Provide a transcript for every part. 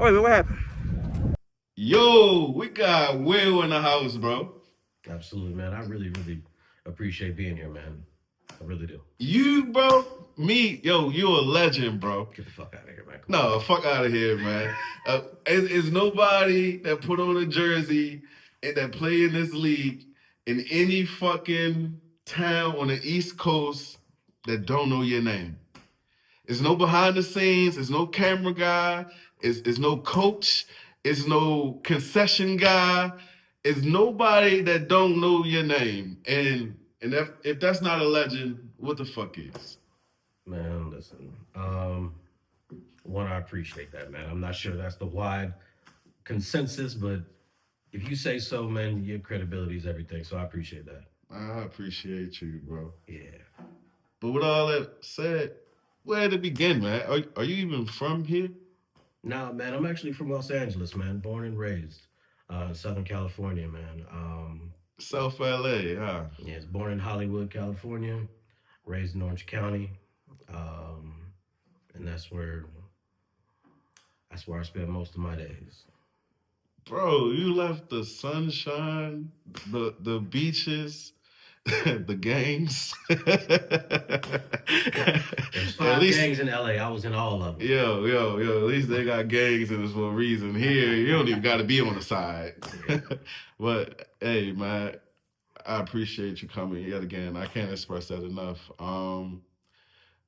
Wait, what happened? Yo, we got Will in the house, bro. Absolutely, man. I really, really appreciate being here, man. I really do. You, bro, me, yo, you a legend, bro. Get the fuck out of here, man. Come No, fuck out of here, man. Is nobody that put on a jersey and that play in this league in any fucking town on the East Coast that don't know your name. There's no behind the scenes. There's no camera guy. It's no coach. It's no concession guy. It's nobody that don't know your name. And if that's not a legend, what the fuck is? on. Man, listen. One, I appreciate that, man. I'm not sure that's the wide consensus, but if you say so, man, your credibility is everything. So I appreciate that. I appreciate you, bro. Yeah. But with all that said, where to begin, man? Are you even from here? Nah, man, I'm actually from Los Angeles, man. Born and raised in Southern California, man. South LA, huh? Yeah, it's born in Hollywood, California, raised in Orange County, um, and that's where I spend most of my days. Bro, you left the sunshine, the beaches, the gangs. There's At five least, gangs in LA. I was in all of them. yo. At least they got gangs and it's for a reason. Here, you don't even got to be on the side. But hey, man, I appreciate you coming yet again. I can't express that enough.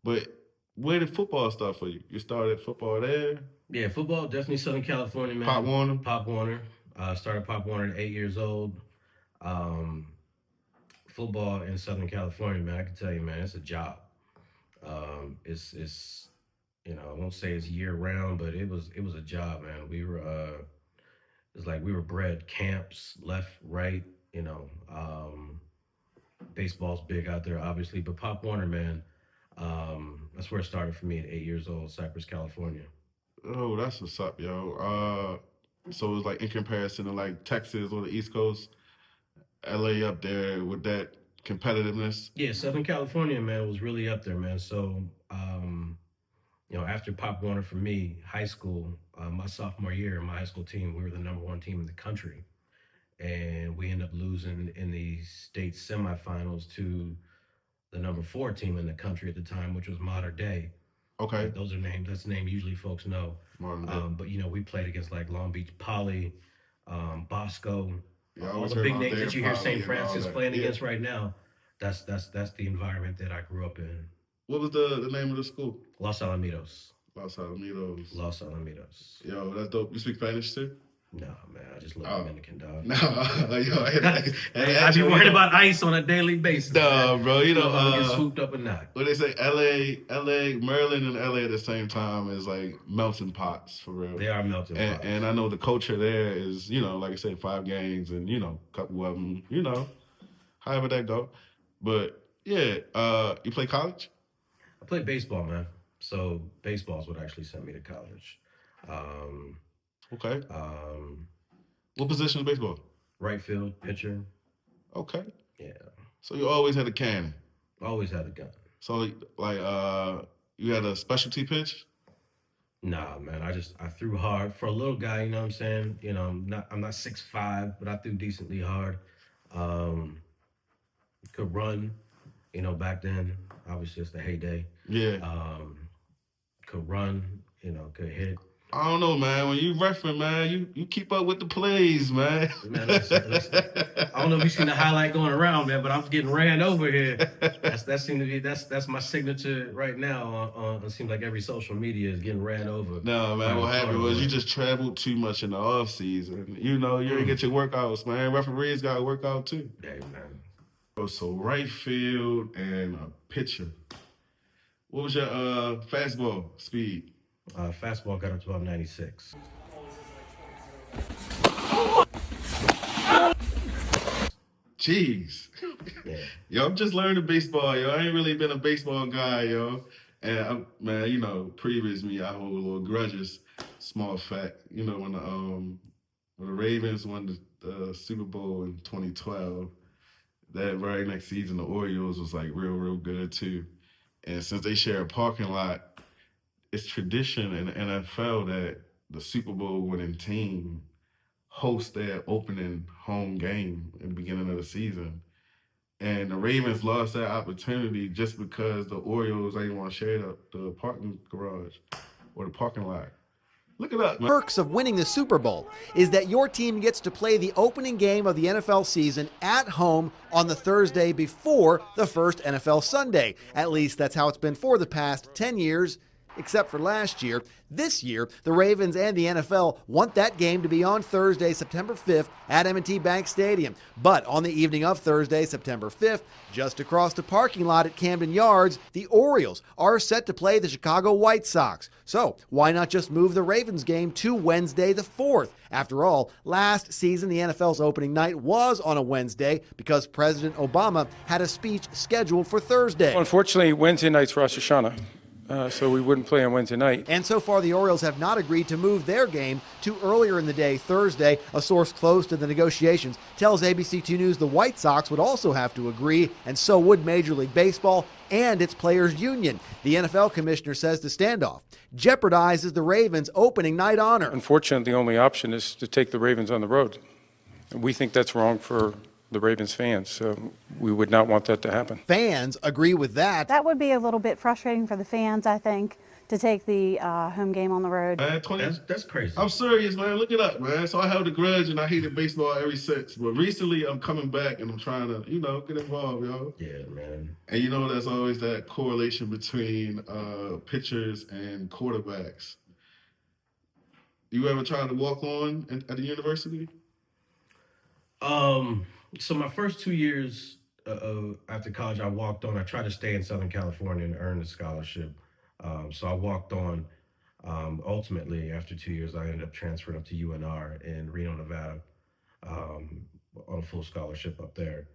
But where did football start for you? You started football there, Yeah, football definitely Southern California, Pop man. Warner. Pop Warner. Started Pop Warner at 8 years old. Um, Football in Southern California, man. I can tell you, man, it's a job. It's I won't say it's year round, but it was a job, man. It's like we were bred camps left, right. You know, baseball's big out there, obviously, but Pop Warner, man, that's where it started for me at 8 years old, Cypress, California. Oh, that's what's up, yo. So it's like in comparison to like Texas or the East Coast, LA up there with that competitiveness. Yeah, Southern California, man, was really up there, man. So, after Pop Warner for me, high school, my sophomore year, my high school team, we were the number one team in the country, and we ended up losing in the state semifinals to the number four team in the country at the time, which was Modern Day. Okay, Those are names. That's a name usually folks know. modern day. But we played against like Long Beach Poly, Bosco, Yeah, I all always the heard big about names their that you hear poly St. and all Francis that. playing Yeah. against right now. That's the environment that I grew up in. What was the name of the school? Los Alamitos. Los Alamitos. Los Alamitos. Yo, that's dope. You speak Spanish too? No, man, I just love Oh. Dominican dog. No, yo, I be worried about ice on a daily basis. No, man. bro. You know, if I'm gonna get swooped up or not. what they say, LA, Maryland, and LA at the same time is like melting pots for real. They are melting And, pots. and I know the culture there is, like I said, five gangs and, a couple of them, however that go. But yeah, you play college? I played baseball, man. So baseball is what actually sent me to college. Um, Okay. um, What position in baseball? right field, pitcher. Okay. Yeah, So you always had a cannon. always had a gun. So like you had a specialty pitch? Nah, man. I threw hard for a little guy. You know what I'm saying? I'm not 6'5", but I threw decently hard. Um, could run. Back then, obviously it's the heyday. Yeah. Could run. Could hit. I don't know, man. When you referring, man, you keep up with the plays, man. Man, listen. I don't know if you seen the highlight going around, man, but I'm getting ran over here. That's my signature right now. It seems like every social media is getting ran over. No, man. What happened was you just traveled too much in the off season. You didn't get your workouts, man. Referees got to work out too. Hey, man. So right field and a pitcher. What was your fastball speed? Fastball got up to about 96. Jeez. Yeah. Yo, I'm just learning baseball, yo. I ain't really been a baseball guy, yo. And man, previous me, I hold a little grudges. Small fact, when the Ravens won the Super Bowl in 2012, that very next season, the Orioles was like real, real good too. And since they share a parking lot, it's tradition in the NFL that the Super Bowl winning team host their opening home game in the beginning of the season. And the Ravens lost that opportunity just because the Orioles ain't want to share the parking garage or the parking lot. Look it up, man. Perks of winning the Super Bowl is that your team gets to play the opening game of the NFL season at home on the Thursday before the first NFL Sunday. At least that's how it's been for the past 10 years, except for last year. This year, the Ravens and the NFL want that game to be on Thursday, September 5th at M&T Bank Stadium. But on the evening of Thursday, September 5th, just across the parking lot at Camden Yards, the Orioles are set to play the Chicago White Sox. So why not just move the Ravens game to Wednesday the 4th? After all, last season the NFL's opening night was on a Wednesday because President Obama had a speech scheduled for Thursday. Well, unfortunately, Wednesday night's Rosh Hashanah. So we wouldn't play on Wednesday night. And so far, the Orioles have not agreed to move their game to earlier in the day, Thursday. A source close to the negotiations tells ABC2 News the White Sox would also have to agree, and so would Major League Baseball and its players' union. The NFL commissioner says the standoff jeopardizes the Ravens' opening night honor. Unfortunately, the only option is to take the Ravens on the road. And we think that's wrong for the Ravens fans, so we would not want that to happen. Fans agree with that. That would be a little bit frustrating for the fans, I think, to take the home game on the road. Man, That's crazy. I'm serious, man. Look it up, man. So I held a grudge and I hated baseball ever since. But recently I'm coming back and I'm trying to, get involved, yo. Yeah, man. And there's always that correlation between pitchers and quarterbacks. You ever tried to walk on at the university? So my first 2 years after college, I walked on. I tried to stay in Southern California and earn a scholarship. So I walked on. Ultimately, after 2 years, I ended up transferring up to UNR in Reno, Nevada, on a full scholarship up there.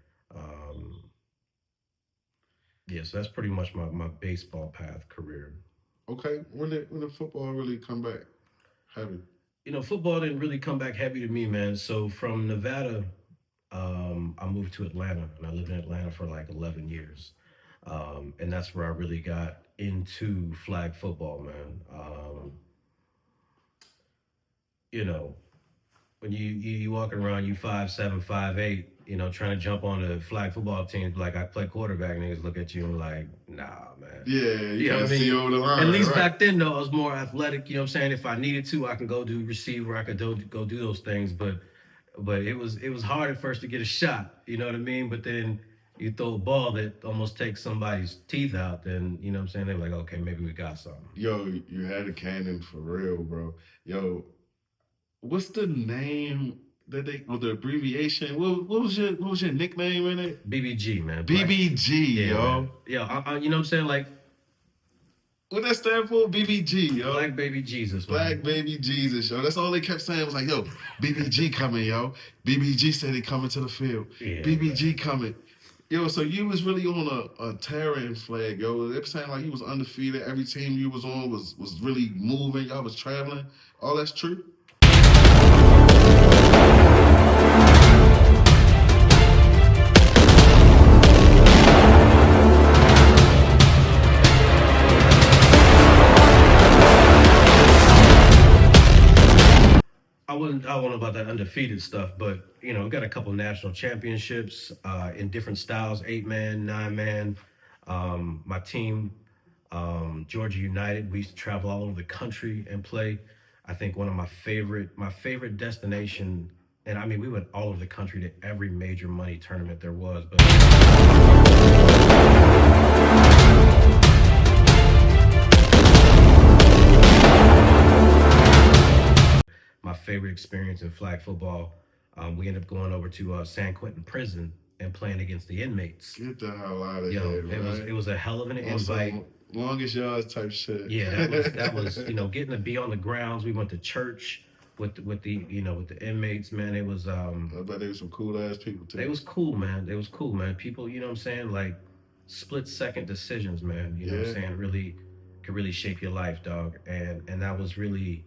Yeah, so that's pretty much my baseball path career. Okay. When did football really come back heavy? Football didn't really come back heavy to me, man. So from Nevada, I moved to Atlanta, and I lived in Atlanta for like 11 years. And that's where I really got into flag football, man. You know, when you walking around, you 5'7", 5'8", trying to jump on the flag football team, like I play quarterback, niggas look at you and like, nah, man. Yeah, you know gotta what I mean? see over the line. At least right? back then, though, I was more athletic. You know what I'm saying? If I needed to, I can go do receiver. I could go do those things. But it was hard at first to get a shot. You know what I mean? But then you throw a ball that almost takes somebody's teeth out. Then you know what I'm saying? They're like, okay, maybe we got something. Yo, you had a cannon for real, bro. Yo, what's the name that the abbreviation? What was your nickname in it? BBG, man. BBG, Yeah, yo. man. Yeah, you know what I'm saying? Like What that stand for? BBG, yo. Black Baby Jesus, man. Black Baby Jesus, yo. That's all they kept saying was like, yo, BBG coming, yo. BBG said he coming to the field. Yeah, BBG coming. Yo, so you was really on a tearing flag, yo. They were saying like you was undefeated. Every team you was on was really moving. Y'all was traveling. All that's true? I don't know about that undefeated stuff, but we got a couple national championships in different styles, 8-man, 9-man. My team, Georgia United, we used to travel all over the country and play. I think one of my favorite destination, and I mean we went all over the country to every major money tournament there was, but my favorite experience in flag football, we ended up going over to San Quentin prison and playing against the inmates. Get the hell out of Yo, here, it was a hell of an Also, invite. longest yards type shit. Yeah, that was getting to be on the grounds. We went to church with the inmates, man. It was I bet they were some cool ass people too. It was cool, man. It was cool, man. People, you know what I'm saying, like split second decisions, man. You know what I'm saying, really could really shape your life, dog. And that was really,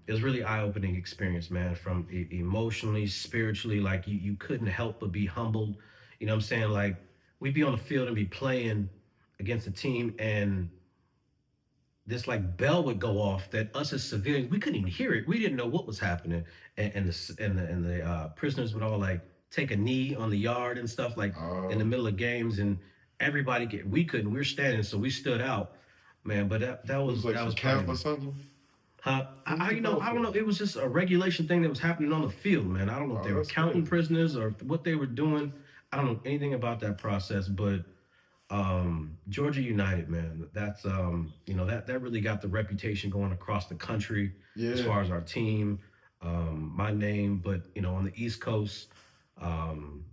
it was really eye-opening experience, man. From emotionally, spiritually, like you couldn't help but be humbled. You know what I'm saying? Like we'd be on the field and be playing against a team, and this like bell would go off that us as civilians we couldn't even hear it. We didn't know what was happening, and the prisoners would all like take a knee on the yard and stuff like in the middle of games, and everybody get we couldn't. We were standing, so we stood out, man. But that It was was like that some was camp probably or something. huh? What was I the you know bell I don't for? know. It was just a regulation thing that was happening on the field, man. I don't know if they Oh, were that's counting crazy. prisoners or what they were doing. I don't know anything about that process, but Georgia United, man, that's that really got the reputation going across the country as Yeah. far as our team, my name. But on the East Coast, um,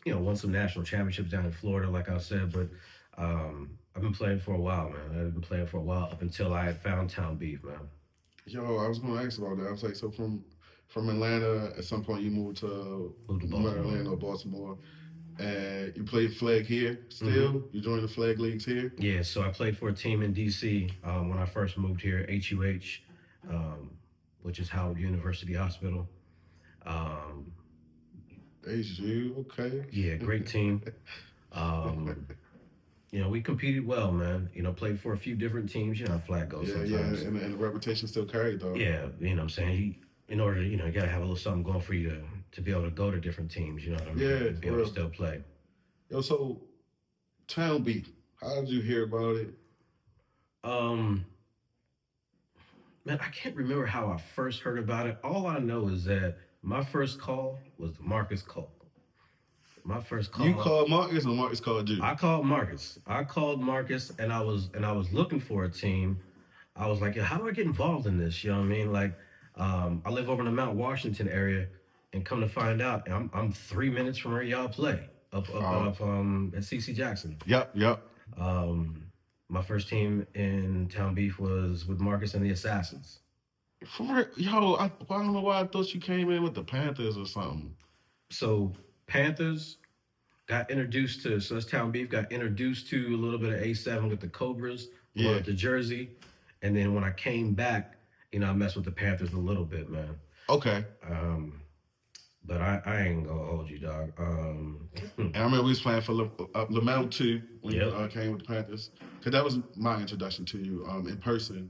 won some national championships down in Florida, like I said. But I've been playing for a while, man. I've been playing for a while up until I had found Town Beef, man. Yo, I was gonna ask about that. I was like, so from Atlanta, at some point you moved to Moved to Baltimore. Maryland or Baltimore, and you played flag here. Mm-hmm. Still, you joined the flag leagues here. Yeah, so I played for a team in DC when I first moved here, HUH, um, which is Howard University Hospital. Um, HU, okay. yeah, great team. Um, we competed well, man. Played for a few different teams. You know how flag goes Yeah, sometimes. and the reputation still carried though. Yeah, what I'm saying. In order to, you gotta have a little something going for you to be able to go to different teams. You know what I mean? Yeah, And be able real. to still play. Yo, so Town Beef, how did you hear about it? Um, Man, I can't remember how I first heard about it. All I know is that my first call was Marcus Cole. My first You call, called Marcus or Marcus called you? I called Marcus. I called Marcus, and I was looking for a team. I was like, yeah, how do I get involved in this? You know what I mean? Like, I live over in the Mount Washington area, and come to find out, I'm 3 minutes from where y'all play up at CC Jackson. Yep. Um, my first team in Town Beef was with Marcus and the Assassins. For real, yo, I don't know why I thought you came in with the Panthers or something. So Panthers got introduced to, so that's Town Beef, got introduced to a little bit of A7 with the Cobras, Yeah. the Jersey. And then when I came back, I messed with the Panthers a little bit, man. Okay. But I ain't gonna hold you, dog. And I remember we was playing for Lamel too when Yep. you came with the Panthers, because that was my introduction to you in person.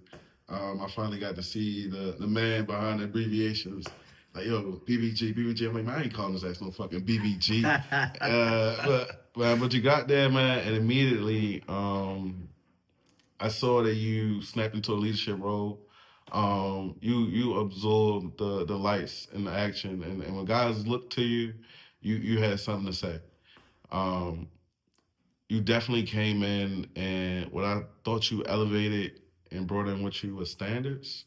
I finally got to see the man behind the abbreviations. Like, yo, BBG. I'm like, man, I ain't calling his ass no fucking BBG. But you got there, man, and immediately I saw that you snapped into a leadership role. You absorbed the lights and the action, and when guys looked to you, you had something to say. Um, you definitely came in, and what I thought you elevated and brought in with you was standards.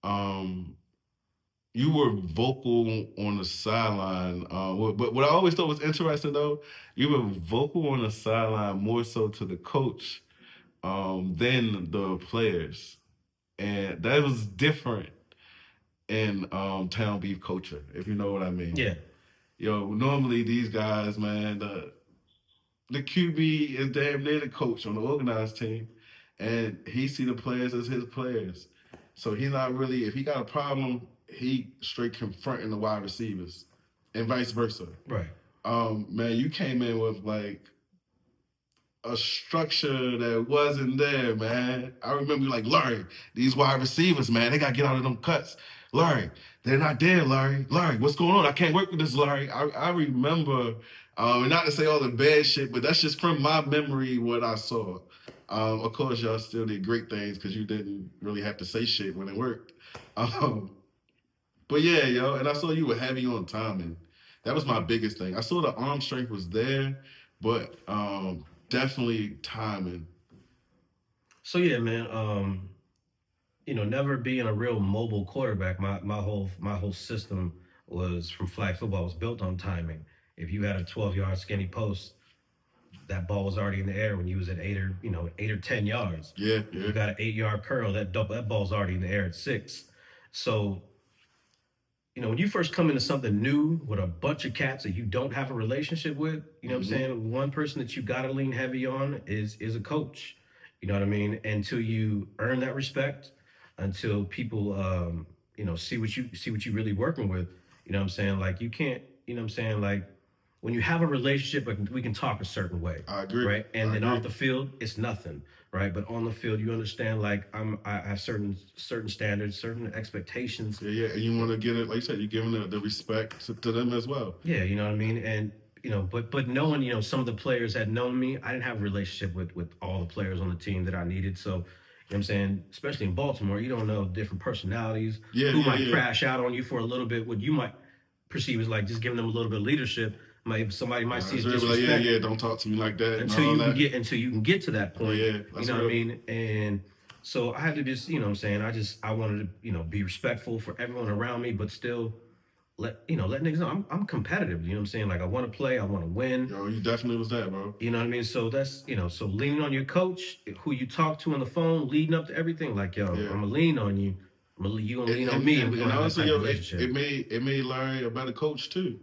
Um, you were vocal on the sideline, but what I always thought was interesting though, you were vocal on the sideline more so to the coach than the players, and that was different in Town Beef culture, if you know what I mean. Yeah. Yo, normally these guys, man, the QB is damn near the coach on the organized team, and he see the players as his players. So he's not really, if he got a problem, he straight confronting the wide receivers, and vice versa. Right. Man, you came in with like a structure that wasn't there, man. I remember like, Larry, these wide receivers, man, they gotta get out of them cuts. Larry, they're not there, Larry. Larry, what's going on? I can't work with this, Larry. I remember, and not to say all the bad shit, but that's just from my memory what I saw. Of course, y'all still did great things because you didn't really have to say shit when it worked. But yeah, yo, and I saw you were heavy on timing. That was my biggest thing. I saw the arm strength was there, but definitely timing. So yeah, man. Never being a real mobile quarterback, my whole system was from flag football was built on timing. If you had a 12-yard skinny post, that ball was already in the air when you was at 8 or 10 yards. Yeah. You got an 8-yard curl, that ball's already in the air at 6. So when you first come into something new with a bunch of cats that you don't have a relationship with, what I'm saying? One person that you got to lean heavy on is a coach. You know what I mean? Until you earn that respect, until people, see what you really working with. You know what I'm saying? Like you can't, like when you have a relationship, we can talk a certain way. I agree. Right. And I then agree. off the field, it's nothing. Right. But on the field, you understand, like, I have certain standards, certain expectations. Yeah. And you want to get it, like you said, you're giving the respect to them as well. Yeah. You know what I mean? And, but knowing, some of the players had known me, I didn't have a relationship with all the players on the team that I needed. So, what I'm saying, especially in Baltimore, you don't know different personalities, who might crash out on you for a little bit, what you might perceive as like just giving them a little bit of leadership. Somebody might see as disrespect. Like, don't talk to me like that. Until you can get to that point. Yeah, you know what I mean? And so I had to just, I wanted to, be respectful for everyone around me, but still let niggas know I'm competitive. You know what I'm saying? Like, I want to play, I want to win. Yo, you definitely was that, bro. You know what I mean? So that's, so leaning on your coach, who you talk to on the phone, leading up to everything, like, yo, I'm gonna lean on you. You gonna lean on me, and we're gonna have a relationship. It made Larry a better coach too,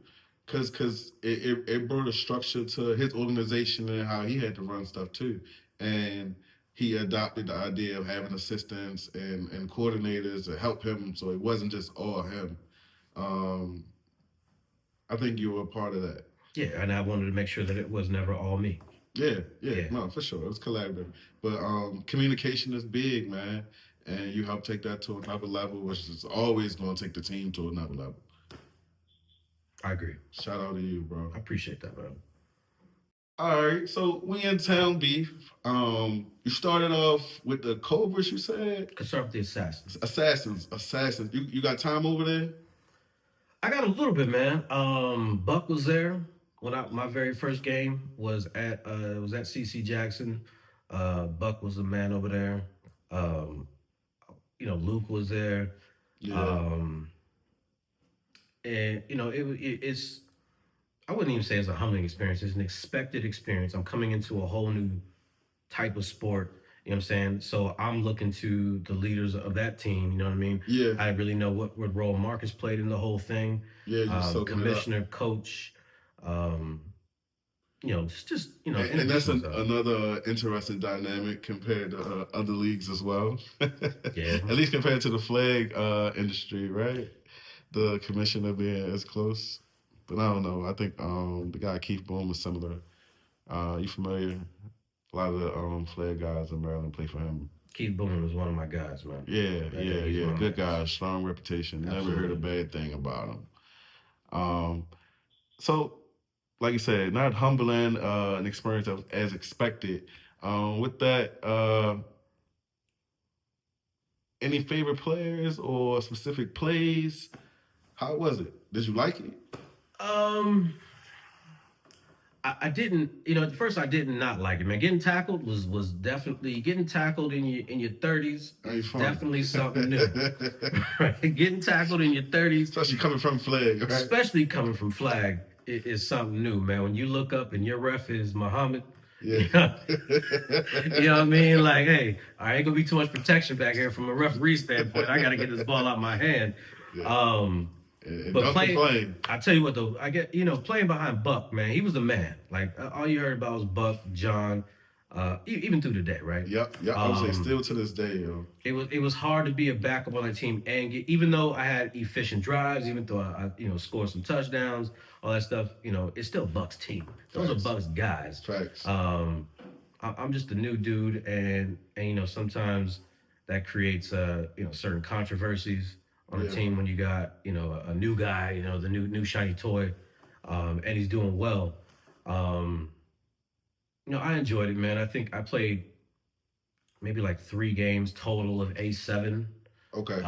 because it brought a structure to his organization and how he had to run stuff too, and he adopted the idea of having assistants and coordinators to help him, so it wasn't just all him. I think you were a part of that. Yeah, and I wanted to make sure that it was never all me. Yeah, no, for sure. It was collaborative. But communication is big, man. And you help take that to another level, which is always going to take the team to another level. I agree. Shout out to you, bro. I appreciate that, man. All right, so we in Town Beef. You started off with the Cobras, you said? Conservative Assassins. Assassins. You got time over there? I got a little bit, man. Buck was there when my very first game was at CC Jackson. Buck was the man over there. Luke was there. Yeah. And it's, I wouldn't even say it's a humbling experience. It's an expected experience. I'm coming into a whole new type of sport. You know what I'm saying? So I'm looking to the leaders of that team. You know what I mean? Yeah. I really know what role Marcus played in the whole thing. Yeah, commissioner, coach. Just and that's another interesting dynamic compared to other leagues as well. Yeah. At least compared to the flag industry, right? The commissioner being as close. But I don't know. I think the guy Keith Boone was similar. You familiar? A lot of the flag guys in Maryland play for him. Keith Boone was one of my guys, man. Yeah. Good guy, strong reputation. Absolutely. Never heard a bad thing about him. So, like you said, not humbling, an experience as expected. With that, any favorite players or specific plays? How was it? Did you like it? I didn't, at first I did not like it, man. Getting tackled was definitely, getting tackled in your 30s is definitely something new. Right? Getting tackled in your 30s. Especially coming from flag, right? Especially coming from flag is something new, man. When you look up and your ref is Muhammad, yeah. You know what I mean? Like, hey, I ain't gonna be too much protection back here from a referee standpoint. I gotta get this ball out my hand. Yeah. But playing, I tell you what though, I get, playing behind Buck, man, he was the man. Like, all you heard about was Buck, John, even through the day, right? Yep. I would say still to this day, yo. It was hard to be a backup on that team, and even though I had efficient drives, even though I scored some touchdowns, all that stuff, it's still Buck's team. Those are Buck's guys. Facts. I'm just a new dude, and sometimes that creates certain controversies on the team when you got a new guy, the new shiny toy, and he's doing well. I enjoyed it, man. I think I played maybe like 3 games total of A7. Okay.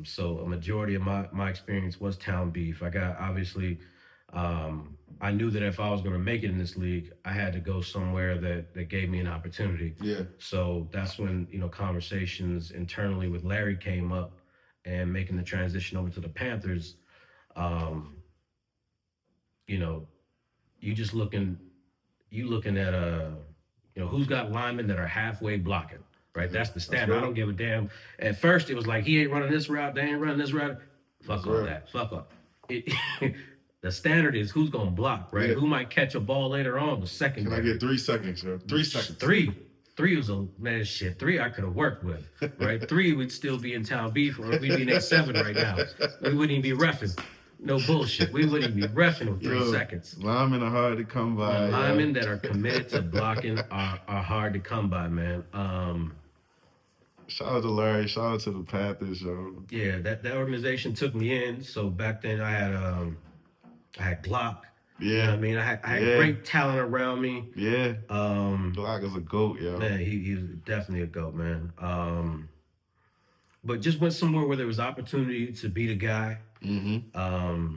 So a majority of my experience was Town Beef. I got, obviously, I knew that if I was going to make it in this league, I had to go somewhere that gave me an opportunity. Yeah. So that's when, conversations internally with Larry came up, and making the transition over to the Panthers. You looking at who's got linemen that are halfway blocking, right? That's the standard. I don't give a damn. At first, it was like, he ain't running this route, they ain't running this route. Fuck all that. Fuck up. The standard is who's gonna block, right? Yeah. Who might catch a ball later on the second. Can I get 3 seconds, sir? 3 seconds. 3 was a man shit. 3 I could have worked with, right? 3 would still be in Town Beef, or we'd be in A7 right now. We wouldn't even be reffing. No bullshit. We wouldn't be reffing with 3 seconds. Linemen are hard to come by. The linemen that are committed to blocking are hard to come by, man. Shout out to Larry. Shout out to the Panthers, yo. Yeah, that organization took me in. So back then I had Glock. Yeah. You know what I mean? I had great talent around me. Yeah. Glock is a GOAT, yo. Man, he was definitely a GOAT, man. But just went somewhere where there was opportunity to be the guy. Mm-hmm.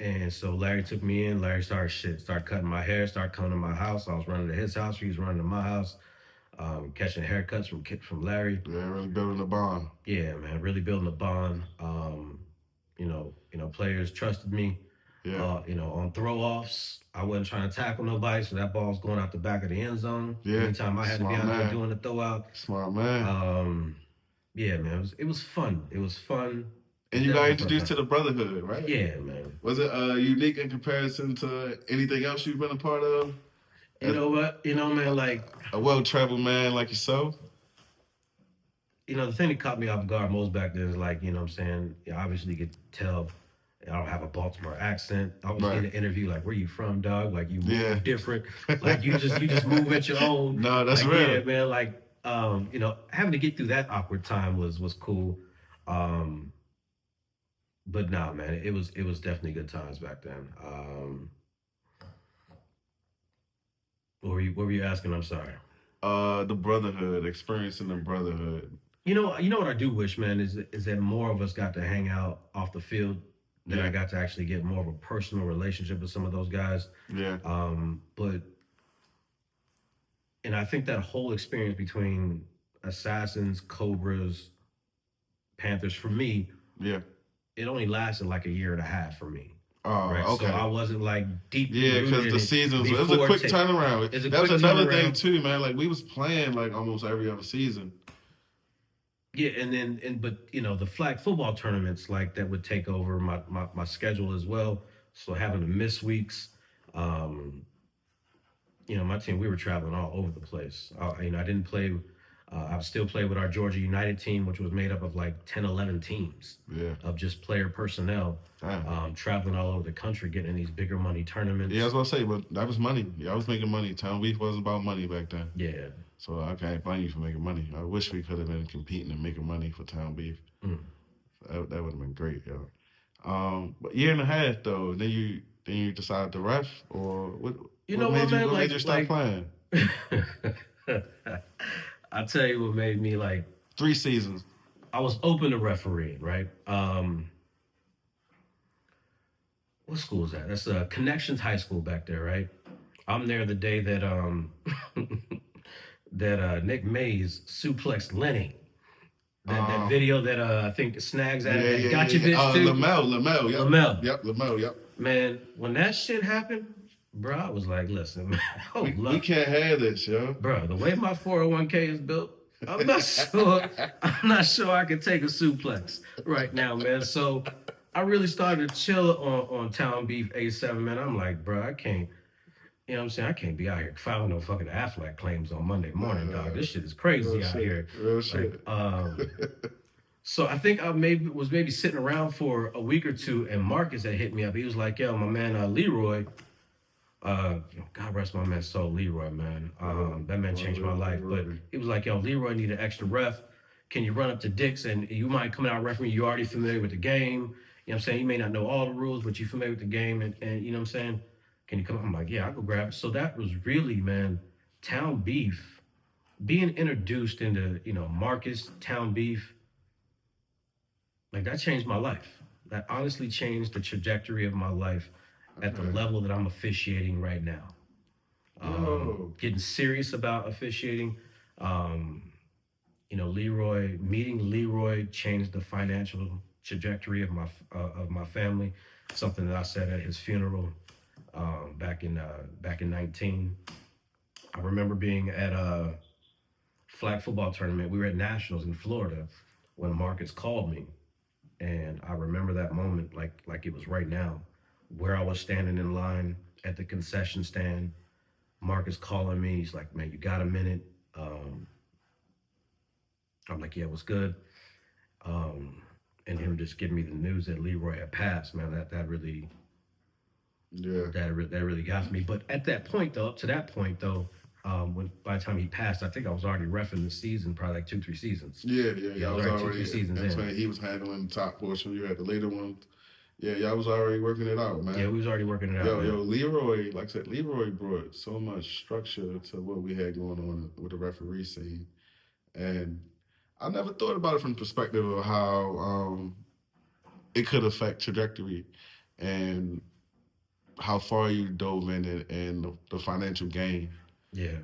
And so Larry took me in. Larry started cutting my hair, started coming to my house. I was running to his house. He was running to my house, catching haircuts from Larry. Yeah, really building a bond. Yeah, man, really building a bond. Players trusted me. Yeah. On throw-offs, I wasn't trying to tackle nobody, so that ball was going out the back of the end zone. Yeah. Anytime I had to be out there doing the throw-out. Smart man. Yeah, man, it was fun. It was fun. And you got introduced to the brotherhood, right? Yeah, man. Was it unique in comparison to anything else you've been a part of? You know what? Man, like... A well-traveled man like yourself? The thing that caught me off guard most back then is like, you know what I'm saying? Obviously you could tell I don't have a Baltimore accent. I was in an interview like, where you from, dog? Like, you move different. Like, you just move at your own. No, that's like, real. Yeah, man. Like, having to get through that awkward time was cool. But nah, man, it was definitely good times back then. What were you asking? I'm sorry. The brotherhood, experiencing the brotherhood. You know what I do wish, man, is that more of us got to hang out off the field. That I got to actually get more of a personal relationship with some of those guys. Yeah. And I think that whole experience between Assassins, Cobras, Panthers, for me, it only lasted like a year and a half for me. Oh, right? Okay. So I wasn't like deep. Yeah, because the seasons, it was a quick turnaround. That was another thing too, man. Like we was playing like almost every other season. Yeah, but the flag football tournaments like that would take over my schedule as well. So having to miss weeks, my team, we were traveling all over the place. I didn't play. I still played with our Georgia United team, which was made up of like 10, 11 teams of just player personnel, traveling all over the country, getting in these bigger money tournaments. Yeah, I was going to say, but that was money. Yeah, I was making money. Town Beef wasn't about money back then. Yeah. So I can't blame you for making money. I wish we could have been competing and making money for Town Beef. That would have been great, yo. But year and a half though, then you decided to ref, or what? What made you stop playing? I'll tell you what made me 3 seasons. I was open to refereeing, right? What school is that? That's Connections High School back there, right? I'm there the day that that Nick Mays suplexed Lenny. That video that I think Snags got you bitch too. Lamel, yep. Lamel, yep. Man, when that shit happened, bro, I was like, listen, man, we can't have this, yo. Bro, the way my 401k is built, I'm not sure I can take a suplex right now, man. So I really started to chill on Town Beef A7, man. I'm like, bro, I can't. You know what I'm saying? I can't be out here filing no fucking Aflac claims on Monday morning, dog. This shit is crazy out here. Real shit. So I think I was sitting around for a week or two, and Marcus had hit me up. He was like, yo, my man Leroy, God rest my man's soul, Leroy, man. That man changed my life. But he was like, yo, Leroy need an extra ref. Can you run up to Dick's and you might come out refereeing? You're already familiar with the game. You know what I'm saying? You may not know all the rules, but you're familiar with the game. And you know what I'm saying? Can you come up? I'm like, yeah, I'll go grab it. So that was really, man, Town Beef, being introduced into, Marcus, Town Beef, like that changed my life. That honestly changed the trajectory of my life at the level that I'm officiating right now. Getting serious about officiating. Meeting Leroy changed the financial trajectory of my family. Something that I said at his funeral back in 19. I remember being at a flag football tournament. We were at Nationals in Florida when Marcus called me. And I remember that moment like it was right now, where I was standing in line at the concession stand, Marcus calling me. He's like, man, you got a minute? I'm like, yeah, what's good? And and him just giving me the news that Leroy had passed, man, that really that really got me. But at that point, though, up to that point, though, when by the time he passed, I think I was already reffing the season, probably like 2-3 seasons. Yeah. I I was was already already. 2-3 seasons That's in. when he was handling the top portion. You had the later ones. Yeah, y'all was already working it out, man. Yeah, we was already working it out. Yo, man. Leroy, like I said, Leroy brought so much structure to what we had going on with the referee scene. And I never thought about it from the perspective of how it could affect trajectory and how far you dove in it and the financial gain. Yeah.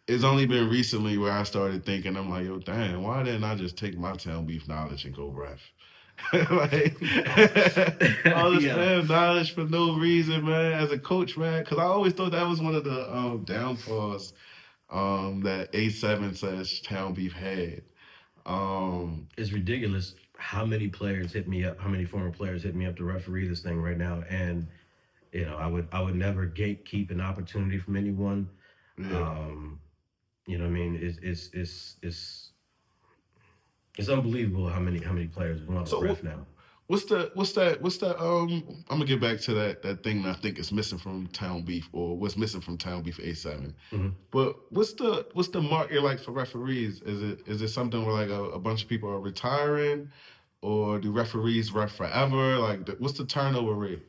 It's only been recently where I started thinking, I'm like, yo, damn, why didn't I just take my town beef knowledge and go ref? Like, all this damn knowledge for no reason, man, as a coach, man. Because I always thought that was one of the downfalls that A7 / town beef had. It's ridiculous how many players hit me up, how many former players hit me up to referee this thing right now. And, I would never gatekeep an opportunity from anyone. Yeah. You know what I mean? It's unbelievable how many players want to ref now. What's that? I'm gonna get back to that thing that I think is missing from Town Beef, or what's missing from Town Beef A7. Mm-hmm. But what's the market like for referees? Is it something where like a bunch of people are retiring, or do referees ref forever? Like, what's the turnover rate?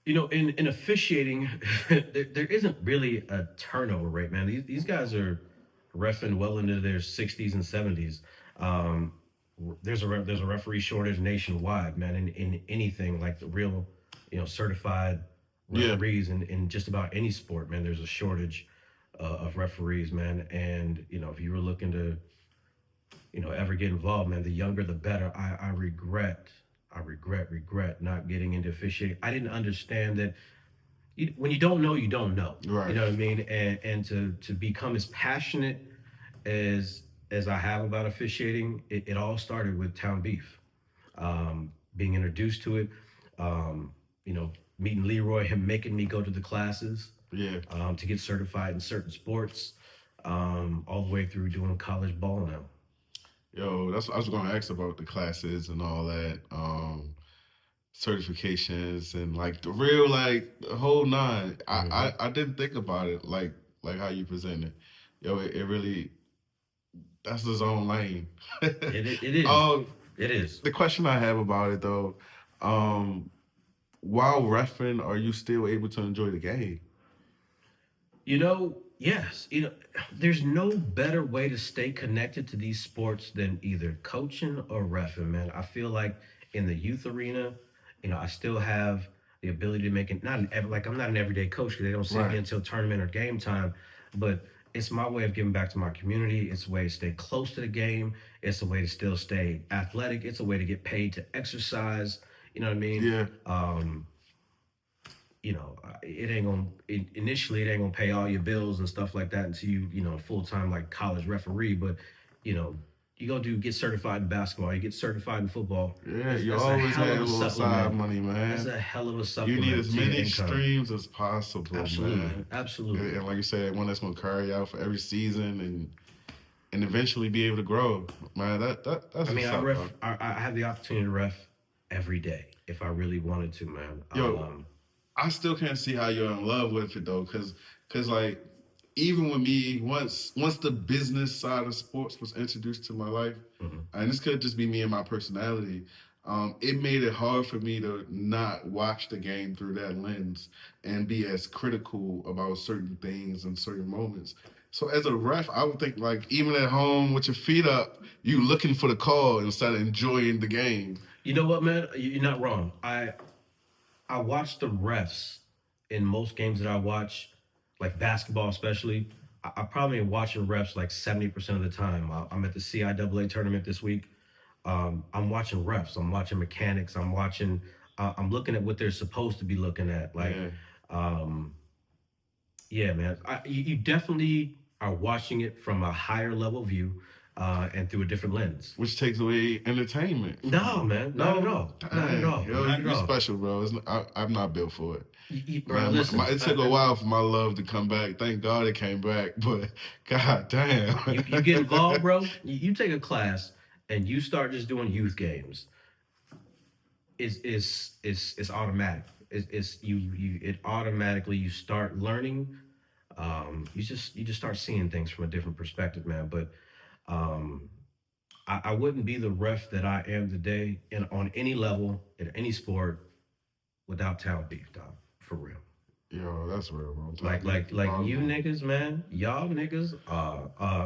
In officiating, there isn't really a turnover rate, man. These guys are reffing well into their 60s and 70s. There's a referee shortage nationwide, man. In anything like the real, certified referees in just about any sport, man. There's a shortage of referees, man. And if you were looking to, ever get involved, man, the younger the better. I regret not getting into officiating. I didn't understand that when you don't know, you don't know. Right. You know what I mean? And to become as passionate as I have about officiating, it all started with Town Beef. Being introduced to it, meeting Leroy, him making me go to the classes, to get certified in certain sports, all the way through doing college ball now. Yo, I was gonna ask about the classes and all that, certifications and like the real, like the whole nine. Mm-hmm. I didn't think about it like how you present it. Yo, it really, that's his own lane. It is. It is. The question I have about it though, while reffing, are you still able to enjoy the game? Yes. There's no better way to stay connected to these sports than either coaching or reffing, man. I feel like in the youth arena, I still have the ability to make it. I'm not an everyday coach because they don't see me until tournament or game time, but it's my way of giving back to my community. It's a way to stay close to the game. It's a way to still stay athletic. It's a way to get paid to exercise. You know what I mean? Yeah. Initially it ain't gonna pay all your bills and stuff like that until you full-time like college referee, but you go get certified in basketball, you get certified in football. Yeah, you always have a little side money, man. That's a hell of a supplement. You need as many streams as possible, man. Absolutely. And like you said, one that's gonna carry out for every season and eventually be able to grow. Man, that's I have the opportunity to ref every day if I really wanted to, man. I still can't see how you're in love with it though, cause like even with me, once the business side of sports was introduced to my life, and this could just be me and my personality, it made it hard for me to not watch the game through that lens and be as critical about certain things and certain moments. So as a ref, I would think like even at home with your feet up, you looking for the call instead of enjoying the game. You know what, man? You're not wrong. I watch the refs in most games that I watch, like basketball especially. I probably am watching refs like 70% of the time. I'm at the CIAA tournament this week. I'm watching refs. I'm watching mechanics. I'm looking at what they're supposed to be looking at. Man. You definitely are watching it from a higher level view. And through a different lens, which takes away entertainment. No, man, not at all. Not at all. Yo, you're special, bro. I'm not built for it. Bro, listen, it took a while for my love to come back. Thank God it came back, but god damn. You get involved, bro. You take a class, and you start just doing youth games, it's automatic. It's you it automatically you start learning. You just start seeing things from a different perspective, man. But um, I wouldn't be the ref that I am today in on any level in any sport without town beef, dog. For real. Yo, that's real, bro. Like you niggas, man. Y'all niggas,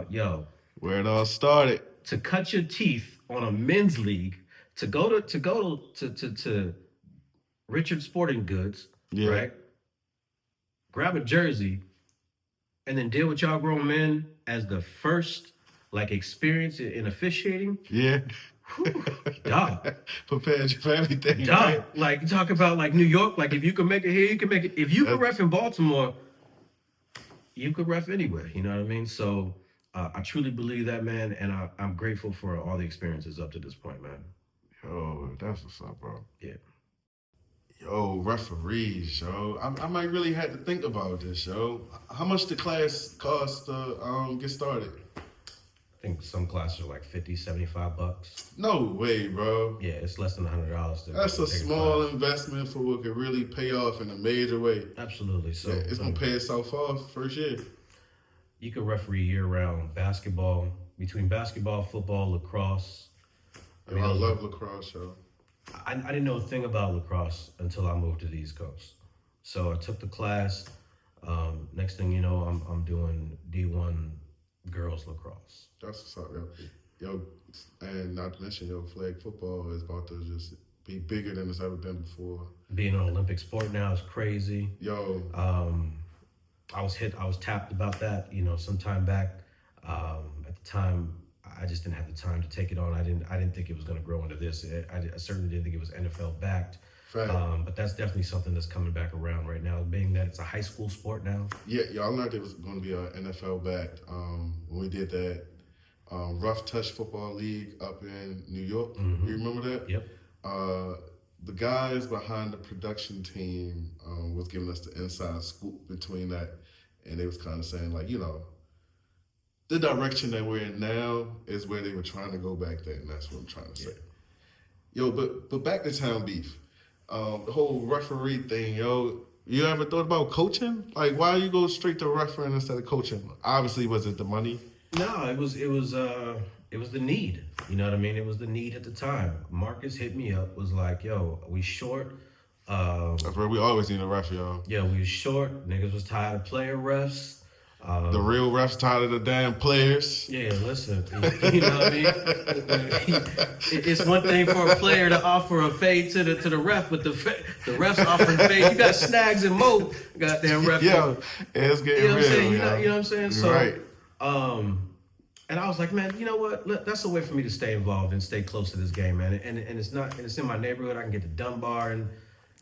yo, Where it all started. to cut your teeth on a men's league, to Richard Sporting Goods, Yeah. right? Grab a jersey, and then deal with y'all grown men as the first like experience in officiating. Yeah. Dog. Prepared you for everything. Dog. Right? Like talk about like New York, like if you can make it here, you can make it. If you can ref in Baltimore, you could ref anywhere. You know what I mean? So I truly believe that, man, and I'm grateful for all the experiences up to this point, man. Yo, that's what's up, bro. Yeah. Yo, referees, yo. I might really have to think about this, yo. How much the class cost to get started? I think some classes are like $50-$75. No way, bro. Yeah, it's less than $100. That's a small investment for what could really pay off in a major way. Absolutely. So Yeah, it's gonna pay itself off first year. you can referee year-round basketball, between basketball, football, lacrosse. I love lacrosse, yo. I didn't know a thing about lacrosse until I moved to the East Coast. So I took the class. Next thing you know, I'm doing D1 girls lacrosse. That's what's up, yo. Yo, and not to mention, yo, flag football is about to just be bigger than it's ever been before. Being an Olympic sport now is crazy. Yo, I was tapped about that, some time back. At the time, I just didn't have the time to take it on. I didn't think it was going to grow into this. I certainly didn't think it was NFL backed. fact. But that's definitely something that's coming back around right now, being that it's a high school sport now. Yeah, I learned it was going to be an NFL backed when we did that Rough Touch Football League up in New York. Mm-hmm. You remember that? Yep. The guys behind the production team was giving us the inside scoop between that, and they was kind of saying like, the direction that we're in now is where they were trying to go back then. That's what I'm trying to say. Yo, but back to town beef. The whole referee thing, yo. You ever thought about coaching? Like, why you go straight to refereeing instead of coaching? Obviously, was it the money? No, it was the need. You know what I mean? It was the need at the time. Marcus hit me up, was like, "Yo, we short." That's where we always need a ref, y'all. Yeah, we was short. Niggas was tired of player refs. The real refs tired of the damn players. Yeah, listen, you know what I mean? It's one thing for a player to offer a fade to the ref, but the refs offering fade. You got Snags and Mo, goddamn ref. Yo, it's getting You know what I'm real, saying? yo. You know what I'm saying? You're So, right. and I was like, man, you know what? That's a way for me to stay involved and stay close to this game, man. And it's in my neighborhood. I can get to Dunbar in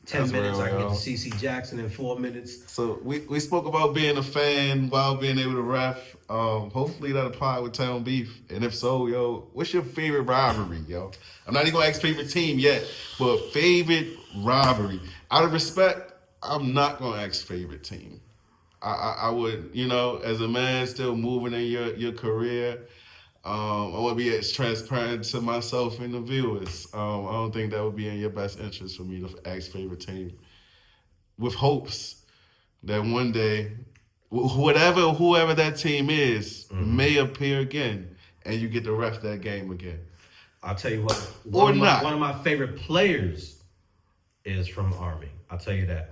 10 That's minutes. real, I can yo. get to CC Jackson in 4 minutes. So we spoke about being a fan while being able to ref. Hopefully that apply with Town Beef. And if so, yo, what's your favorite rivalry, yo? I'm not even gonna ask favorite team yet, but favorite rivalry. Out of respect, I'm not gonna ask favorite team. I would, as a man still moving in your career, I want to be as transparent to myself and the viewers. I don't think that would be in your best interest for me to ask favorite team. With hopes that one day, whoever that team is, may appear again, and you get to ref that game again. I'll tell you what. Or not. One of my favorite players is from Army. I'll tell you that.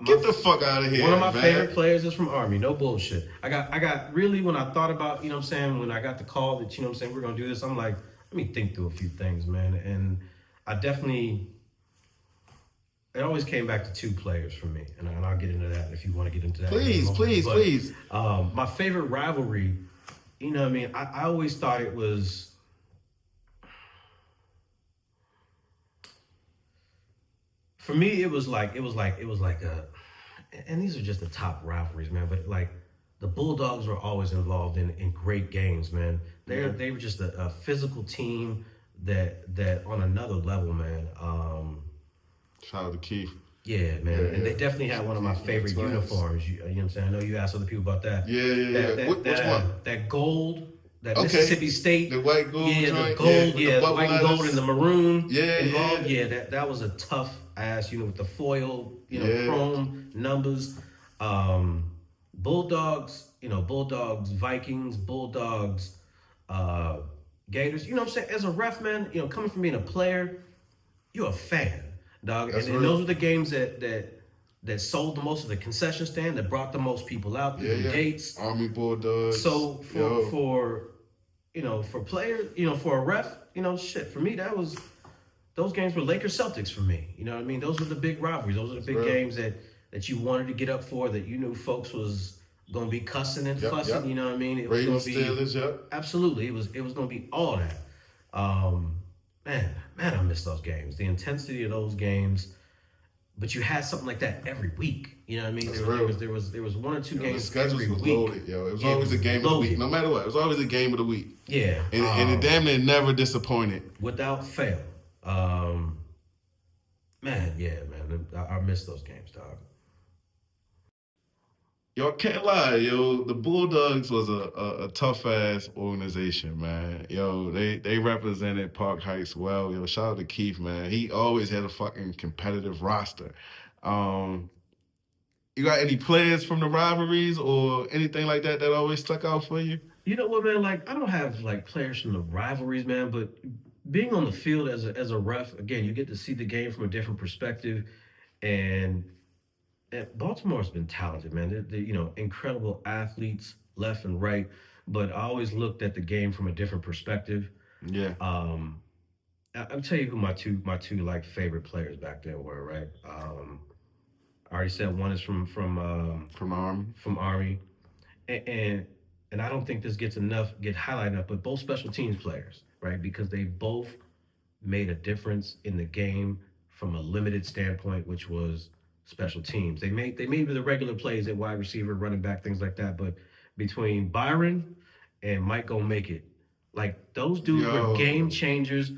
Get the fuck out of here. One of my man. favorite players is from Army. No bullshit. I got really, when I thought about, when I got the call that, we're going to do this, I'm like, let me think through a few things, man. And I definitely, it always came back to two players for me. And I'll get into that if you want to get into that. Please. My favorite rivalry, I always thought it was, for me, it was like a, and these are just the top rivalries, man. But like the Bulldogs were always involved in great games, man. They were just a physical team that on another level, man. Shout out to Keith. Yeah, man. And they definitely had one of my favorite uniforms. You know what I'm saying? I know you asked other people about that. Yeah. Which one? That gold that Okay. Mississippi State. The white gold Yeah, joint, the gold, with yeah, the bubble white and gold letters. and the maroon Yeah, involved. yeah. Yeah, that was a tough ass, with the foil, Yeah. chrome numbers. Bulldogs, Bulldogs, Vikings, Bulldogs, uh, Gators. You know what I'm saying? As a ref, man, coming from being a player, you're a fan, dog. That's And real. those were the games that sold the most of the concession stand, that brought the most people out through the gates. Army Bulldogs. So for players, for a ref, shit, for me, those games were Lakers Celtics for me. You know what I mean? Those were the big rivalries. Those were the big games that you wanted to get up for, that you knew folks was gonna be cussing and fussing. Yep. You know what I mean? It was Ravens, gonna be Steelers, yep. Absolutely. It was gonna be all that. Man, I miss those games. The intensity of those games. But you had something like that every week. You know what I mean? There was 1 or 2 games the schedules every was week. loaded, yo. It was always a game of the week. No matter what, it was always a game of the week. Yeah. And it damn near never disappointed. Without fail. Man, I miss those games, dog. Yo, I can't lie, yo. The Bulldogs was a tough ass organization, man. Yo, they represented Park Heights well. Yo, shout out to Keith, man. He always had a fucking competitive roster. You got any players from the rivalries or anything like that always stuck out for you? You know what, man? Like, I don't have players from the rivalries, man. But being on the field as a ref, again, you get to see the game from a different perspective, and Baltimore's been talented, man. They're incredible athletes left and right, but I always looked at the game from a different perspective. Yeah. I'll tell you who my two favorite players back then were, right? I already said one is from Army. From Army, and I don't think this get highlighted enough, but both special teams players, right? Because they both made a difference in the game from a limited standpoint, which was special teams. They made the regular plays at wide receiver, running back, things like that. But between Byron and Mike Gonna Make It, those dudes were game changers.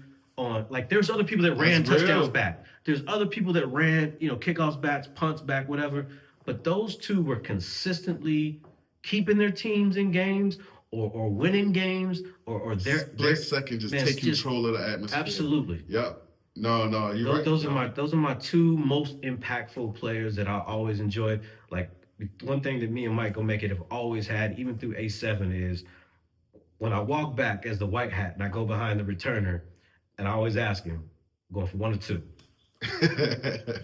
There's other people that ran touchdowns back. There's other people that ran, kickoffs backs, punts back, whatever. But those two were consistently keeping their teams in games or winning games or their split second take control of the atmosphere. Absolutely. Yep. No, you're right. Those are my two most impactful players that I always enjoyed. One thing that me and Mike Gonna Make It have always had, even through A7, is when I walk back as the white hat and I go behind the returner, and I always ask him, going for 1 or 2.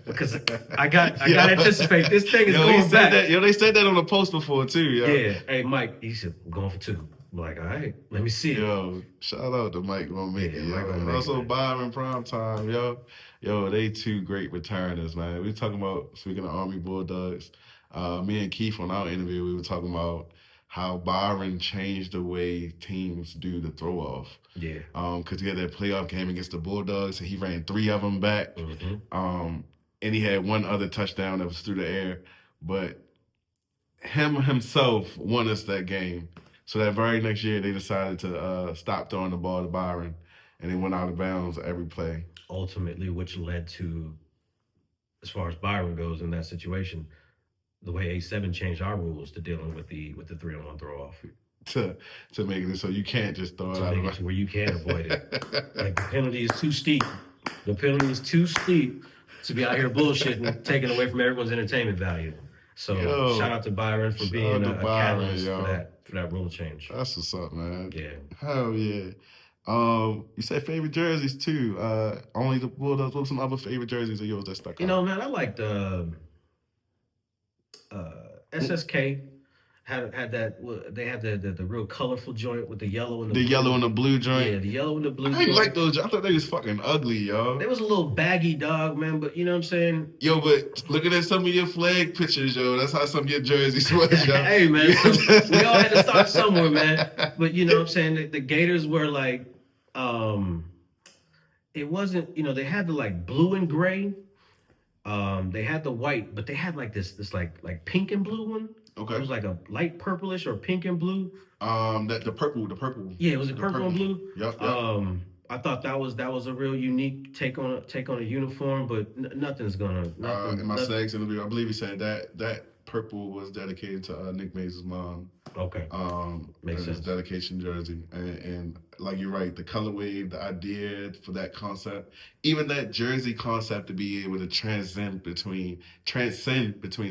Because I got to anticipate this thing is going back. They said that on a post before too, yo. Yeah. Hey, Mike, he said, I'm going for 2. I'm like, all right, let me see it. Yo, shout out to Mike Gonna Make It, yo. And also Byron Primetime, yo. Yo, they two great returners, man. We talking about, speaking of Army Bulldogs, me and Keith on our interview, we were talking about how Byron changed the way teams do the throw off. Yeah. Because he had that playoff game against the Bulldogs, and he ran 3 of them back. Mm-hmm. And he had 1 other touchdown that was through the air. But himself won us that game. So that very next year, they decided to stop throwing the ball to Byron, and they went out of bounds every play. Ultimately, which led to, as far as Byron goes in that situation, the way A7 changed our rules to dealing with the 3-on-1 throw off. To make it so you can't just throw it out. To make it to where you can't avoid it. The penalty is too steep. The penalty is too steep to be out here bullshitting, taking away from everyone's entertainment value. So shout out to Byron for being a catalyst for that rule change. That's what's up, man. Yeah. Hell yeah. You said favorite jerseys too. Only the Bulldogs. What were some other favorite jerseys of yours that stuck out? Man, I liked SSK. Had that. They had the real colorful joint with the yellow and the blue. Yellow and the blue joint. Yeah, the yellow and the blue. I didn't like those. I thought they was fucking ugly, yo. They was a little baggy, dog, man. But you know what I'm saying. Yo, but looking at some of your flag pictures, yo, that's how some of your jerseys was, yo. Hey, man, we all had to start somewhere, man. But you know what I'm saying. The Gators were like, it wasn't. They had the blue and gray. They had the white, but they had this like pink and blue one. Okay. It was like a light purplish or pink and blue. The purple. Yeah, it was purple and blue. Yep. I thought that was a real unique take on a uniform, but nothing's gonna. In my segs interview, I believe he said that purple was dedicated to Nick Mays' mom. Okay. Makes His sense. dedication jersey, and like you're right, the colorway, the idea for that concept, even that jersey concept to be able to transcend between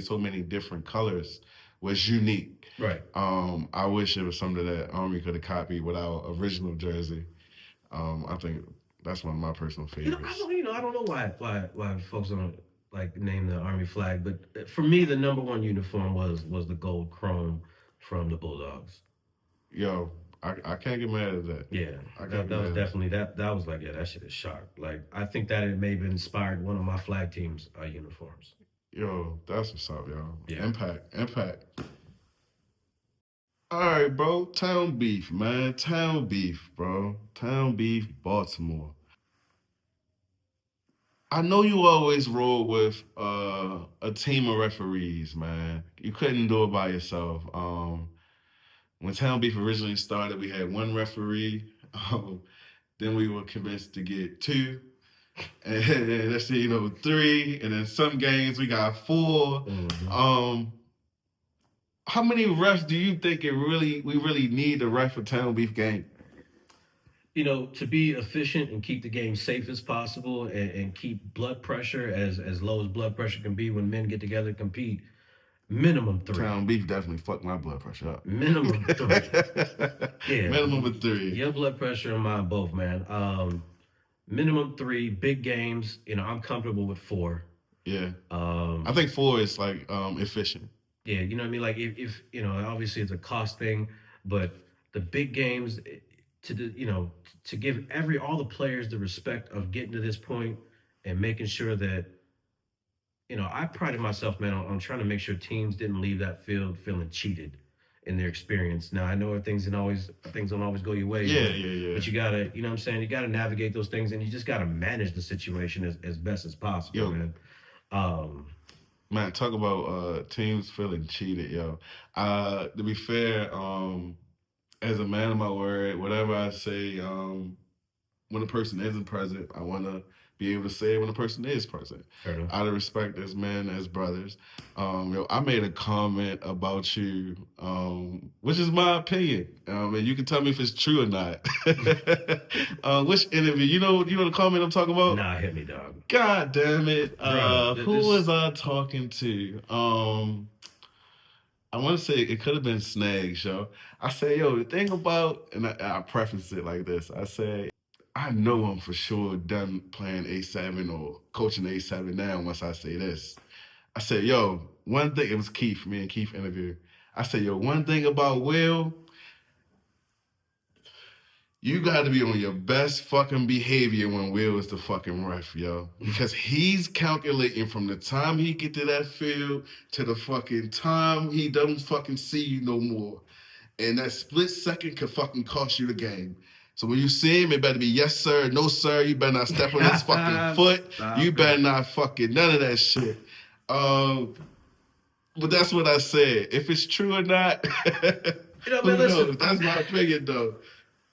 so many different colors was unique. Right. I wish it was something that Army could have copied with our original jersey. I think that's one of my personal favorites. I don't know why folks don't like name the Army flag, but for me, the number one uniform was the gold chrome from the Bulldogs. Yo, I can't get mad at that. Yeah, that was definitely that was like, yeah, that shit is sharp. Like, I think that it may have inspired one of my flag teams' uniforms. Yo, that's what's up, yo. Yeah. Impact. All right, bro. Town beef, man. Town beef, bro. Town beef, Baltimore. I know you always roll with a team of referees, man. You couldn't do it by yourself. When Town Beef originally started, we had one referee. Then we were convinced to get two, and let's see, three, and then some games we got 4. Mm-hmm. How many refs do you think we really need to ref a Town Beef game? To be efficient and keep the game safe as possible, and keep blood pressure as low as blood pressure can be when men get together to compete, minimum 3. Town Beef definitely fucked my blood pressure up. Minimum 3. Yeah. Minimum of 3. Your blood pressure and mine both, man. Minimum 3, big games. I'm comfortable with 4. Yeah. I think 4 is like efficient. Yeah, you know what I mean? Like, if obviously it's a cost thing, but the big games, to give all the players the respect of getting to this point and making sure that, I prided myself, man, on trying to make sure teams didn't leave that field feeling cheated in their experience. Now, I know things don't always go your way. Yeah. But you gotta, you know what I'm saying? You gotta navigate those things, and you just gotta manage the situation as best as possible, man. Man, talk about teams feeling cheated, yo. To be fair, as a man of my word, whatever I say, when a person isn't present, I want to be able to say it when a person is present. Out of respect as men, as brothers. I made a comment about you, which is my opinion. And you can tell me if it's true or not. Which interview? You know the comment I'm talking about? Nah, hit me, dog. God damn it. Who was I talking to? I want to say it could have been Snags, yo. I say, yo, the thing about, and I preface it like this. I say, I know I'm for sure done playing A7 or coaching A7 now once I say this. I said, yo, one thing, it was Keith, me and Keith interviewed. I said, yo, one thing about Will, you got to be on your best fucking behavior when Will is the fucking ref, yo. Because he's calculating from the time he get to that field to the fucking time he don't fucking see you no more. And that split second could fucking cost you the game. So when you see him, it better be yes, sir, no, sir. You better not step on his fucking foot. You better not fucking none of that shit. But that's what I said. If it's true or not, who knows? That's my opinion, though.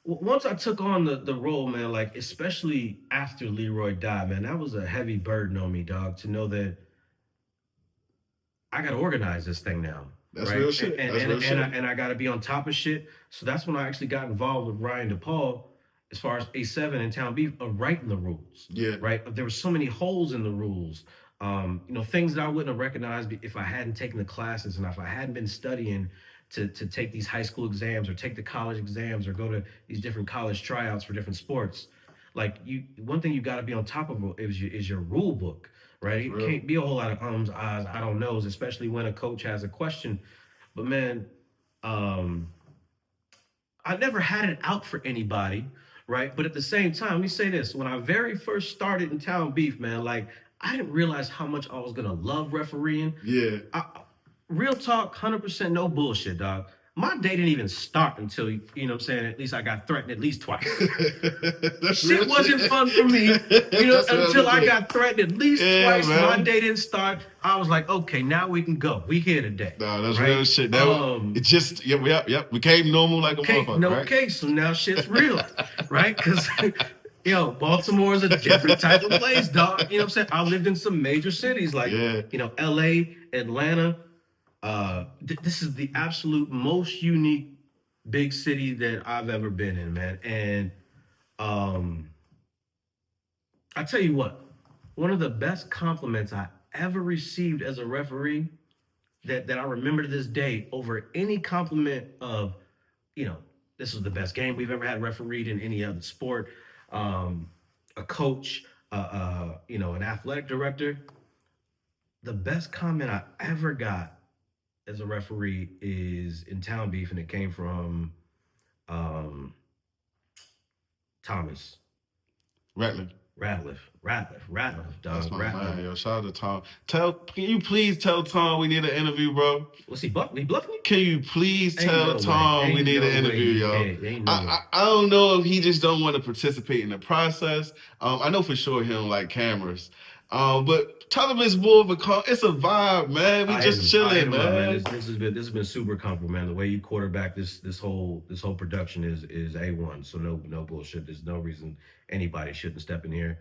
Once I took on the role, man, like, especially after Leroy died, man, that was a heavy burden on me, dog, to know that I got to organize this thing now. That's right? Real shit. And I got to be on top of shit. So that's when I actually got involved with Ryan DePaul as far as A7 and Town Beef of writing the rules. Yeah. Right? There were so many holes in the rules. Things that I wouldn't have recognized if I hadn't taken the classes and if I hadn't been studying to take these high school exams or take the college exams or go to these different college tryouts for different sports. Like, one thing you got to be on top of is your rule book. Right? It can't be a whole lot of ums, ahs, I don't knows, especially when a coach has a question. But man, I never had it out for anybody, right? But at the same time, let me say this. When I very first started in Town Beef, man, like, I didn't realize how much I was going to love refereeing. Yeah. Real talk, 100% no bullshit, dog. My day didn't even start until, at least I got threatened at least twice. Shit wasn't fun for me, until I got threatened at least twice. Man. My day didn't start. I was like, okay, now we can go. We here today. No, that's real shit. It just, yep. We came normal like a motherfucker, Okay, so now shit's real, right? Because, Baltimore is a different type of place, dog. You know what I'm saying? I lived in some major cities like, LA, Atlanta, This is the absolute most unique big city that I've ever been in, man. And um, I tell you what, one of the best compliments I ever received as a referee that I remember to this day over any compliment of, you know, this was the best game we've ever had refereed in any other sport, a coach, an athletic director. The best comment I ever got as a referee is in Town Beef, and it came from um, Thomas Ratliff. Ratliff, That's dog. my Ratliff. man, yo. Shout out to Tom. Can you please tell Tom we need an interview, bro? What's he bluffing? He bluffing? Can you please Ain't tell no way. Tom we Ain't need no an interview, way. yo? Ain't no way. I don't know if he just don't want to participate in the process. I know for sure he don't like cameras. But tell him it's more of it's a vibe, man. We just chilling, man. This has been super comfortable, man. The way you quarterback this whole production is A1. So no bullshit. There's no reason anybody shouldn't step in here.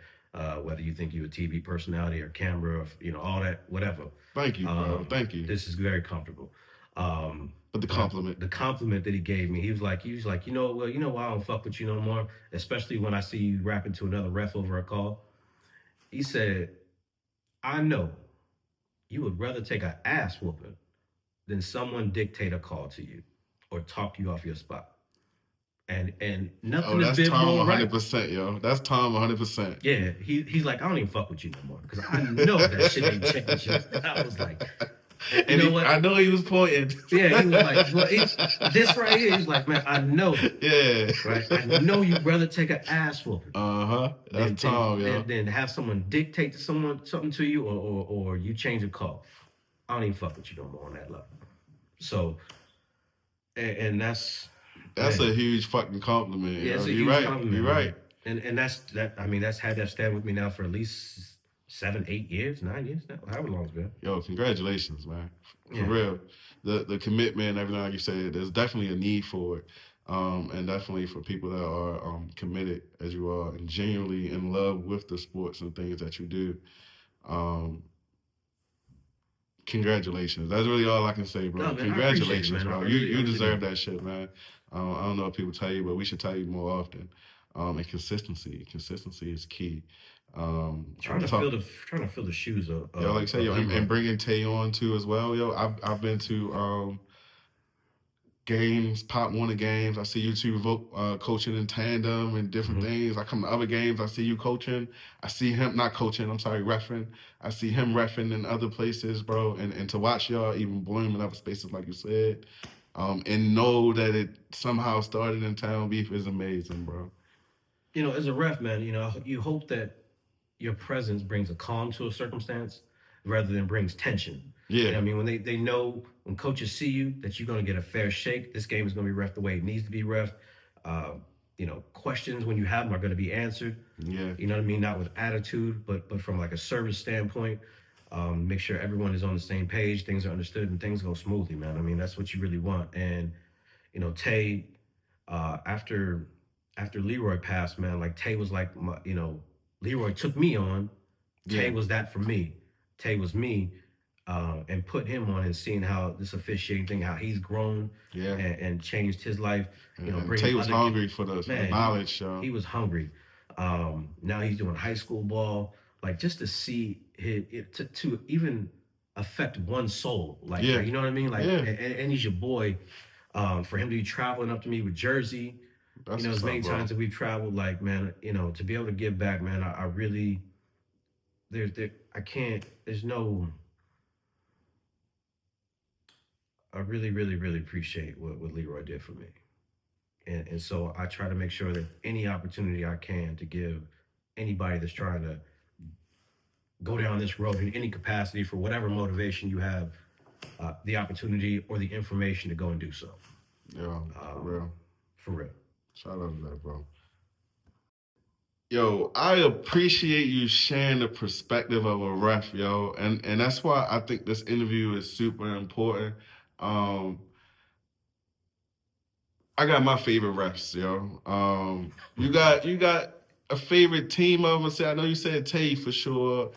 Whether you think you're a TV personality or camera, or, all that, whatever. Thank you, bro. Thank you. This is very comfortable. But the compliment. The compliment that he gave me, he was like, you know why I don't fuck with you no more, especially when I see you rapping to another ref over a call. He said, I know you would rather take an ass whooping than someone dictate a call to you or talk you off your spot. And nothing has been more right. That's Tom 100%, yo. That's Tom 100%. Yeah, he's like, I don't even fuck with you no more because I know that shit ain't changing. I was like, you know what? I know he was pointing. Yeah, he was like, well, this right here, he's like, man, I know. Yeah. Right? I know you'd rather take an ass whooping. That's Tom, yo. Than have someone dictate to someone something to you or you change a call. I don't even fuck with you no more on that level. So, and that's a huge fucking compliment. Yeah, it's a huge compliment. You're right. And that's had that stand with me now for at least 7, 8 years, 9 years now, however long it's been. Yo, congratulations, man. For real. The commitment and everything, like you said, there's definitely a need for it. And definitely for people that are committed as you are and genuinely in love with the sports and things that you do. Congratulations. That's really all I can say, bro. No, man, congratulations, bro. You deserve that that shit, man. I don't know if people tell you, but we should tell you more often. And consistency is key. Trying to fill the shoes of yo, like I say, yo, and bringing Tay on too as well, yo. I've been to games, Pop Warner games. I see you two coaching in tandem and different things. I come to other games, I see you coaching. I see him not coaching. I'm sorry, reffing. I see him reffing in other places, bro. And to watch y'all even bloom in other spaces, like you said, and know that it somehow started in Town Beef is amazing, bro. As a ref, man, you hope that your presence brings a calm to a circumstance rather than brings tension. Yeah. I mean, when they know when coaches see you that you're going to get a fair shake, this game is going to be reffed the way it needs to be reffed. Questions when you have them are going to be answered. Yeah. You know what I mean? Not with attitude, but from like a service standpoint. Make sure everyone is on the same page, things are understood, and things go smoothly, man. I mean, that's what you really want. And Tay, after Leroy passed, man, like Tay was like, Leroy took me on. Tay was that for me. Tay was me, and put him on and seeing how this officiating thing, how he's grown and changed his life. Tay was hungry for the knowledge. He was hungry. Now he's doing high school ball. Like just to see it to even affect one soul. Like you know what I mean? Like and he's your boy. For him to be traveling up to me with Jersey. That's as many times that we've traveled, like, man, to be able to give back, man, I really, I really, really, really appreciate what Leroy did for me. And so I try to make sure that any opportunity I can to give anybody that's trying to go down this road in any capacity for whatever motivation you have, the opportunity or the information to go and do so. Yeah, for real. For real. Shout out to that, bro. Yo, I appreciate you sharing the perspective of a ref, yo. And that's why I think this interview is super important. I got my favorite refs, yo. You got a favorite team of them? I know you said Tay for sure.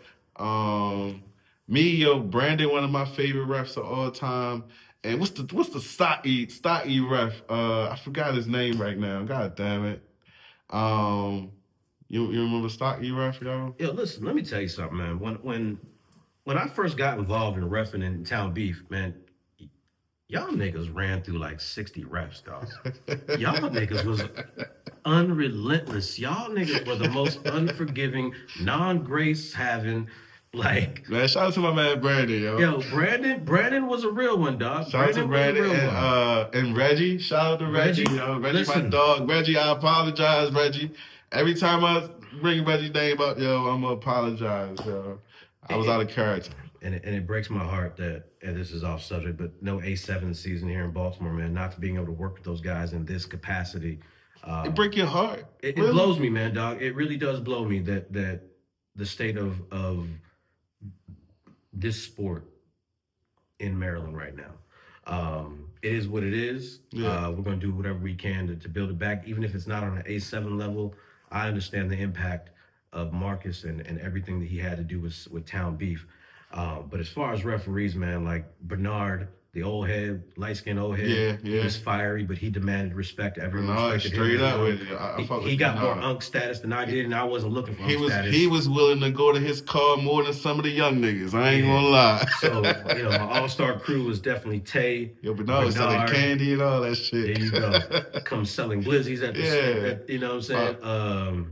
Me, yo, Brandon, one of my favorite refs of all time. And what's the stocky ref? I forgot his name right now. God damn it. Um, you remember stocky ref, yo? Yo, listen, let me tell you something, man. When I first got involved in reffing in Town Beef, man, y'all niggas ran through like 60 refs, dog. Y'all niggas was unrelentless. Y'all niggas were the most unforgiving, non-grace having, like, Man, shout out to my man Brandon, yo, Brandon was a real one, dog. Shout out to Brandon and Reggie. Shout out to Reggie, yo. Reggie, listen. my dog. Reggie, I apologize, Reggie. Every time I bring Reggie's name up, yo, I'm gonna apologize, yo. I was out of character. And it breaks my heart that, and this is off subject, but no A7 season here in Baltimore, man. Not being able to work with those guys in this capacity. It break your heart. It blows me, man, dog. It really does blow me that the state of this sport in Maryland right now. It is what it is. Yeah. We're going to do whatever we can to build it back, even if it's not on an A7 level. I understand the impact of Marcus and everything that he had to do with Town Beef. But as far as referees, man, like Bernard, the old head, light-skinned old head, he was fiery, but he demanded respect. Everyone respected straight him. Up with it. He got more unk status than I did, and I wasn't looking for status. He was willing to go to his car more than some of the young niggas. I ain't gonna lie. So, my all-star crew was definitely Tay. Yo, Bernard was selling candy and all that shit. There you go. Come selling glizzies at the you know what I'm saying?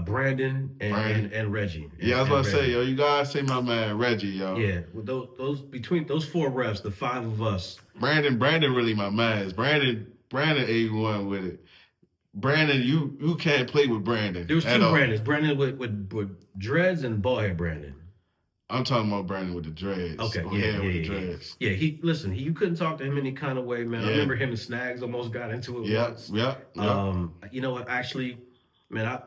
Brandon and Reggie. I was about to say, yo, you guys say my man Reggie, yo. Yeah, with those between those four refs, the five of us. Brandon really my man. Brandon A1 with it. Brandon, you can't play with Brandon. There was two Brandons. Brandon with dreads and ballhead Brandon. I'm talking about Brandon with the dreads. Okay, with the dreads. Yeah, you couldn't talk to him any kind of way, man. I remember him and Snags almost got into it once. Yeah. You know what? Actually, man,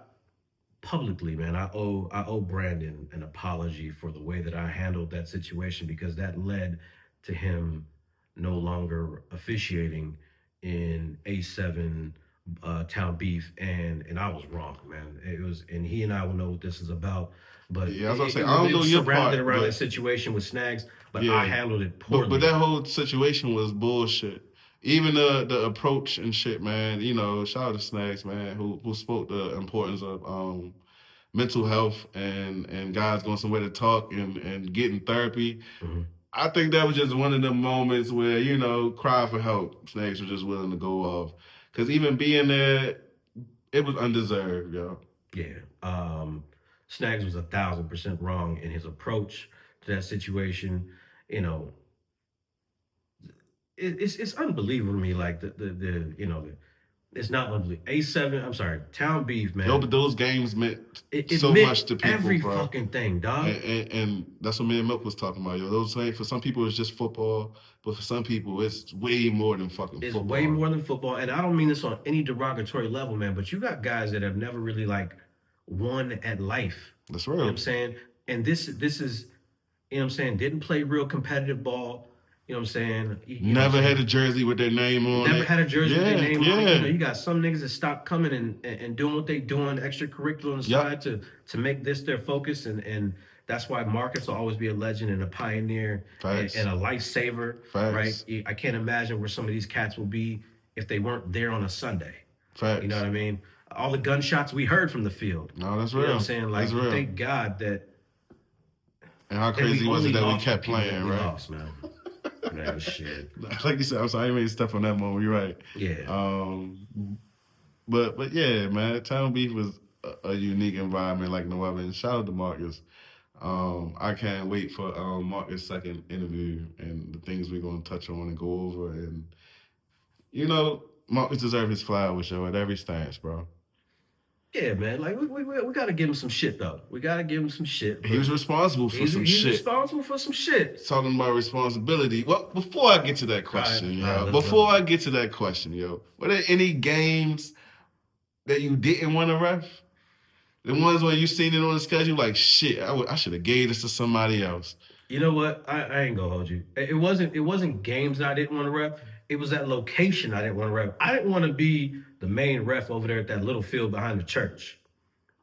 publicly, man, I owe Brandon an apology for the way that I handled that situation, because that led to him no longer officiating in A7 Town Beef, and I was wrong, man. It was, and he and I will know what this is about. But I was gonna say, I don't know your part around that situation with Snags, but I handled it poorly. But that whole situation was bullshit. Even the approach and shit, man. Shout out to Snags, man, who spoke the importance of mental health and guys going somewhere to talk and getting therapy. Mm-hmm. I think that was just one of the moments where, cry for help. Snags was just willing to go off. Because even being there, it was undeserved, yo. Yeah. Snags was 1,000% wrong in his approach to that situation. It's unbelievable to me, like it's not unbelievable. A7, I'm sorry, Town Beef, man. Yo, but those games meant so much to people, every bro. fucking thing, dog. And that's what me and Milk was talking about, yo. Those things, for some people, it's just football, but for some people, it's way more than fucking football. It's way more than football, and I don't mean this on any derogatory level, man, but you got guys that have never really, won at life. That's real. You know what I'm saying? And this is, didn't play real competitive ball. You know what I'm saying? Never had a jersey with their name on it. Never had a jersey with their name on it. You got some niggas that stopped coming and doing what they doing, extracurricular on the side to make this their focus. And that's why Marcus will always be a legend and a pioneer and a lifesaver. Right? I can't imagine where some of these cats will be if they weren't there on a Sunday. You know what I mean? All the gunshots we heard from the field. No, that's real. You know what I'm saying? Thank God that. And how crazy was it that we kept playing, right? Lost, man. Man, shit. Like you said, I'm sorry, I made stuff on that moment. You're right. Yeah. But yeah, man, Town Beef was a unique environment, like no other. And shout out to Marcus. I can't wait for Marcus' second interview and the things we're gonna touch on and go over. And Marcus deserves his flowers, yo, at every stance, bro. Yeah, man. We gotta give him some shit, though. We gotta give him some shit. He was responsible for some shit. He's responsible for some shit. Talking about responsibility. Well, before I get to that question, were there any games that you didn't want to ref? The ones where you seen it on the schedule, like, shit, I should have gave this to somebody else. You know what? I ain't gonna hold you. It wasn't games that I didn't want to ref. It was that location I didn't want to ref. I didn't want to be the main ref over there at that little field behind the church.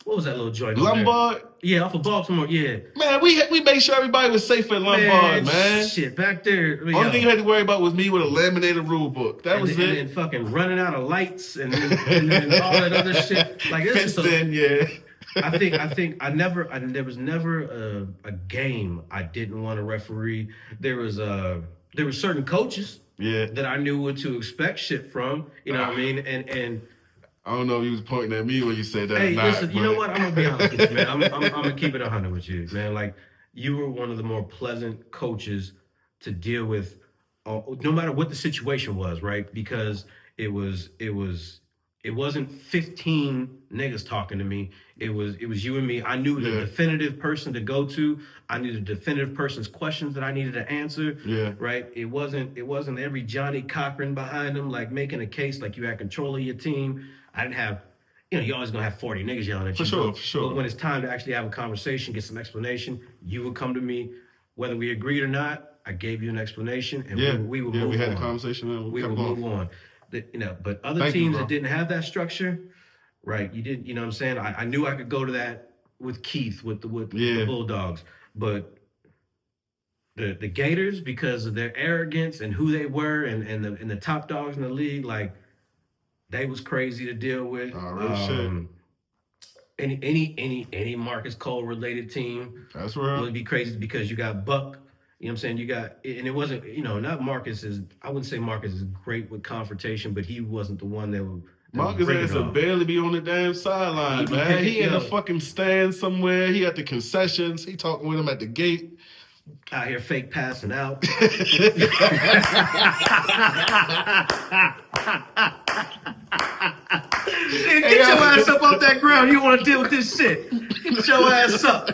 what was that little joint over there? Lombard. Yeah, off of Baltimore. Yeah, Man, we made sure everybody was safe at Lombard, man. Shit, back there. Only thing you had to worry about was me with a laminated rule book. That was and it. then fucking running out of lights and all that other shit. Like it's Fenced in, yeah. I think there was never a game I didn't want to referee. There were certain coaches Yeah. that I knew what to expect shit from. You know what I mean? And I don't know if you was pointing at me when you said that. hey, or not, listen, you know but- what? I'm gonna be honest with you, man. I'm gonna keep it 100 with you, man. Like you were one of the more pleasant coaches to deal with, no matter what the situation was, right? Because it wasn't 15 niggas talking to me. It was you and me. I knew the definitive person to go to. I knew the definitive person's questions that I needed to answer. Yeah. Right. It wasn't every Johnny Cochran behind them, like making a case like you had control of your team. I didn't have, you're always gonna have 40 niggas yelling at you. For sure. But when it's time to actually have a conversation, get some explanation, you would come to me, whether we agreed or not. I gave you an explanation, and we would move on. We had a conversation and we kept would going. move on. But other teams that didn't have that structure, right? You didn't, you know what I'm saying? I knew I could go to that with Keith, with the Bulldogs, but the Gators, because of their arrogance and who they were, and the top dogs in the league, like they was crazy to deal with. Real shit. Any Marcus Cole related team, That's right. would be crazy because you got Buck. You know what I'm saying? You got, and it wasn't, not Marcus is, I wouldn't say Marcus is great with confrontation, but he wasn't the one that would. Marcus has to barely be on the damn sideline, man. He in the fucking stand somewhere. He at the concessions. He talking with him at the gate. Out here fake passing out. Get your ass up off that ground. You want to deal with this shit. Get your ass up.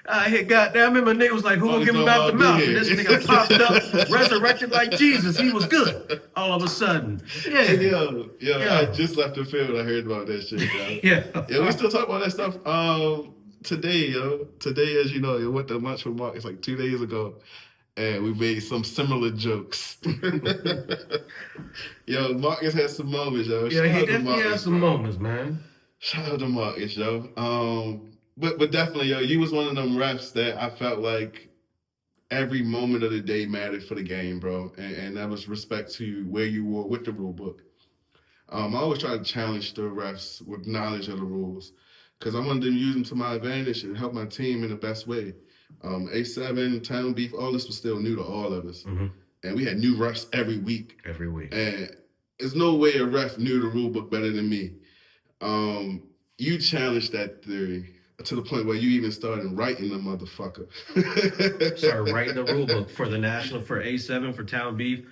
I hit goddamn. I remember a nigga was like, who will give him mouth to mouth? And this nigga popped up, resurrected like Jesus. He was good. All of a sudden. Yeah. Yo, I just left the field. I heard about that shit, yo. Yeah. We still talk about that stuff today, yo. Today, as you know, it went to lunch with Marcus like 2 days ago. And we made some similar jokes. Yo, Marcus had some moments, yo. Yeah, he definitely had some moments, man. Shout out to Marcus, yo. But definitely, yo, you was one of them refs that I felt like every moment of the day mattered for the game, bro. And that was respect to where you were with the rule book. I always try to challenge the refs with knowledge of the rules because I wanted to use them to my advantage and help my team in the best way. A7, Town Beef, all this was still new to all of us. Mm-hmm. And we had new refs every week. Every week. And there's no way a ref knew the rule book better than me. You challenged that theory to the point where you even started writing the motherfucker. Started writing the rule book for the national, for A7, for Town Beef.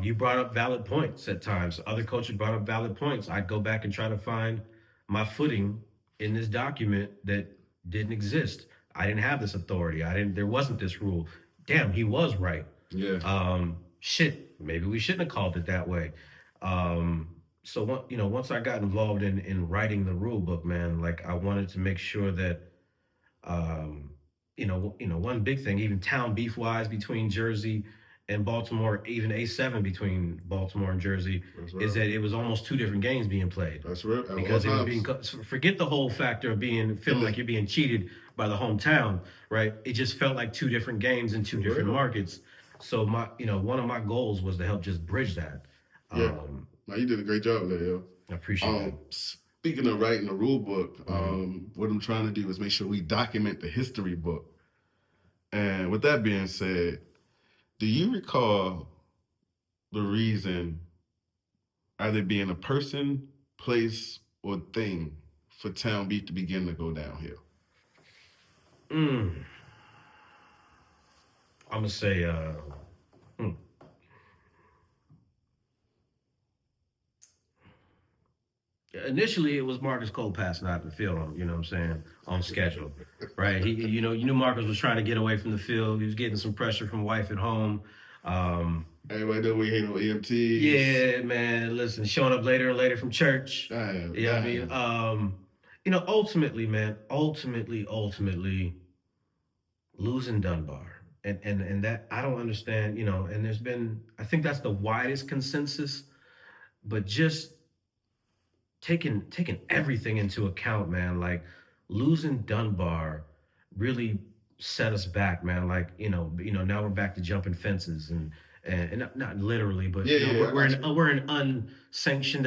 You brought up valid points at times. Other coaches brought up valid points. I'd go back and try to find my footing in this document that didn't exist. I didn't have this authority. There wasn't this rule. Damn, he was right. Yeah. Shit, maybe we shouldn't have called it that way. So once I got involved in writing the rule book, man, like I wanted to make sure that, one big thing, even Town Beef wise between Jersey and Baltimore, even A7 between Baltimore and Jersey, is that it was almost two different games being played. That's right. Because it was forget the whole factor of feeling like you're being cheated by the hometown, right? It just felt like two different games in two different markets. So one of my goals was to help just bridge that. Yeah. No, you did a great job there, yo. I appreciate it. Speaking of writing the rule book, what I'm trying to do is make sure we document the history book. And with that being said, do you recall the reason either being a person, place, or thing for Town Beef to begin to go downhill? I'm gonna say, initially it was Marcus Cole passing out in the field on schedule, right? You knew Marcus was trying to get away from the field. He was getting some pressure from wife at home. Everybody know we hate on EMTs. Yeah, man. Listen, showing up later and later from church. Damn, you know what I mean? Ultimately, man. Ultimately, losing Dunbar. And that I don't understand, and I think that's the widest consensus, but just taking everything into account, man. Like losing Dunbar really set us back, man. Like now we're back to jumping fences and not literally, but Yeah, yeah, I got you. we're an unsanctioned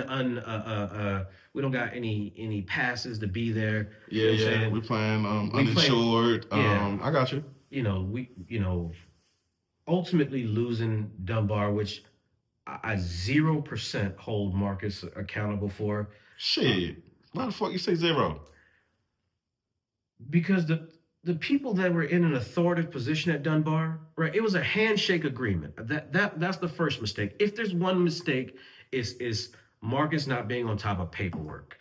we don't got any passes to be there. Yeah, You know what I'm yeah. saying? We playing We playing, uninsured. yeah. I got you. We ultimately losing Dunbar, which I 0% hold Marcus accountable for. Shit. Why the fuck you say 0? Because the people that were in an authoritative position at Dunbar, right? It was a handshake agreement. That's the first mistake. If there's one mistake, is Marcus not being on top of paperwork.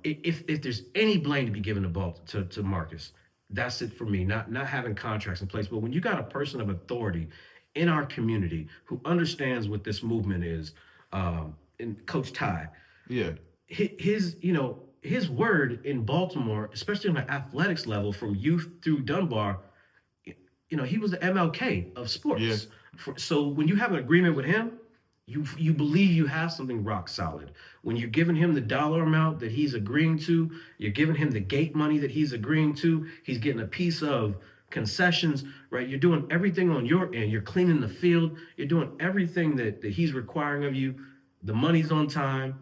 If there's any blame to be given to Marcus, that's it for me. Not having contracts in place. But when you got a person of authority in our community who understands what this movement is, and Coach Ty, Yeah. his word in Baltimore, especially on the athletics level from youth through Dunbar, he was the MLK of Yeah. sports. So when you have an agreement with him, you believe you have something rock solid. When you're giving him the dollar amount that he's agreeing to, you're giving him the gate money that he's agreeing to, he's getting a piece of concessions, right? You're doing everything on your end. You're cleaning the field. You're doing everything that he's requiring of you. The money's on time.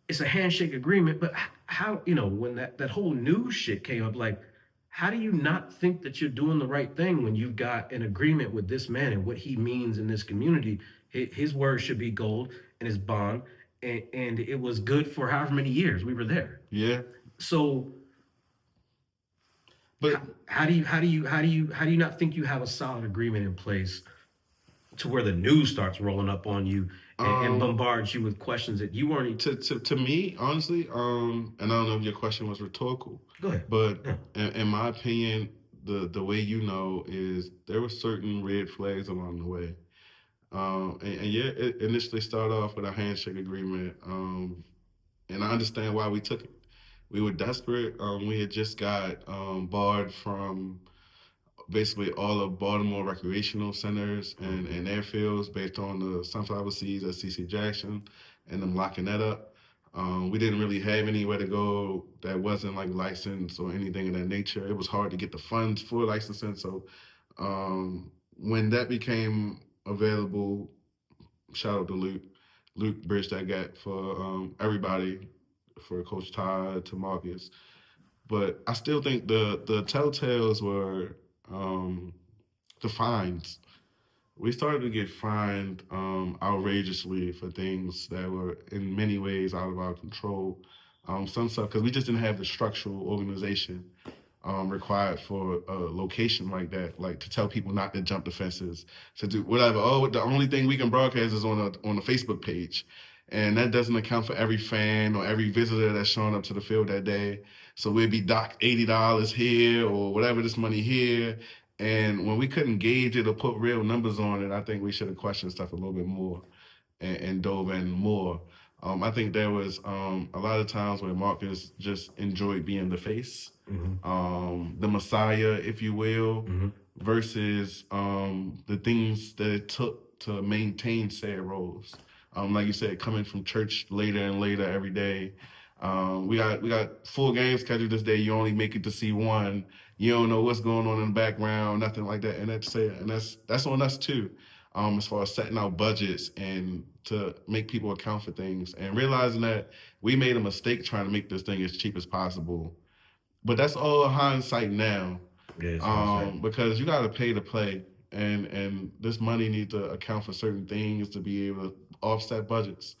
It's a handshake agreement, but how, when that whole news shit came up, like, how do you not think that you're doing the right thing when you've got an agreement with this man and what he means in this community? His word should be gold and his bond, and it was good for however many years we were there. Yeah. So, But how do you not think you have a solid agreement in place to where the news starts rolling up on you and bombards you with questions that you weren't to me, honestly, and I don't know if your question was rhetorical. Go ahead. But in my opinion, the way is there were certain red flags along the way. And yeah, it initially started off with a handshake agreement. And I understand why we took it. We were desperate. We had just got barred from basically all of Baltimore recreational centers and airfields based on the sunflower seeds at CC Jackson and them locking that up. We didn't really have anywhere to go that wasn't like licensed or anything of that nature. It was hard to get the funds for licensing. So when that became available, shout out to Luke. Luke bridged that gap for everybody, for Coach Todd to Marcus. But I still think the telltales were the fines. We started to get fined outrageously for things that were in many ways out of our control. Some stuff because we just didn't have the structural organization required for a location like that, like to tell people not to jump the fences, to do whatever. Oh, the only thing we can broadcast is on a Facebook page, and that doesn't account for every fan or every visitor that's showing up to the field that day. So we'd be docked $80 here or whatever this money here. And when we couldn't gauge it or put real numbers on it, I think we should have questioned stuff a little bit more and dove in more. I think there was a lot of times where Marcus just enjoyed being the face, the Messiah, if you will, versus the things that it took to maintain said roles. Like you said, coming from church later and later every day. We got full games scheduled this day. You only make it to see one. You don't know what's going on in the background, nothing like that. And that's on us too, as far as setting out budgets and to make people account for things and realizing that we made a mistake trying to make this thing as cheap as possible. But that's all hindsight now. Yeah, because you got to pay to play, and this money needs to account for certain things to be able to offset budgets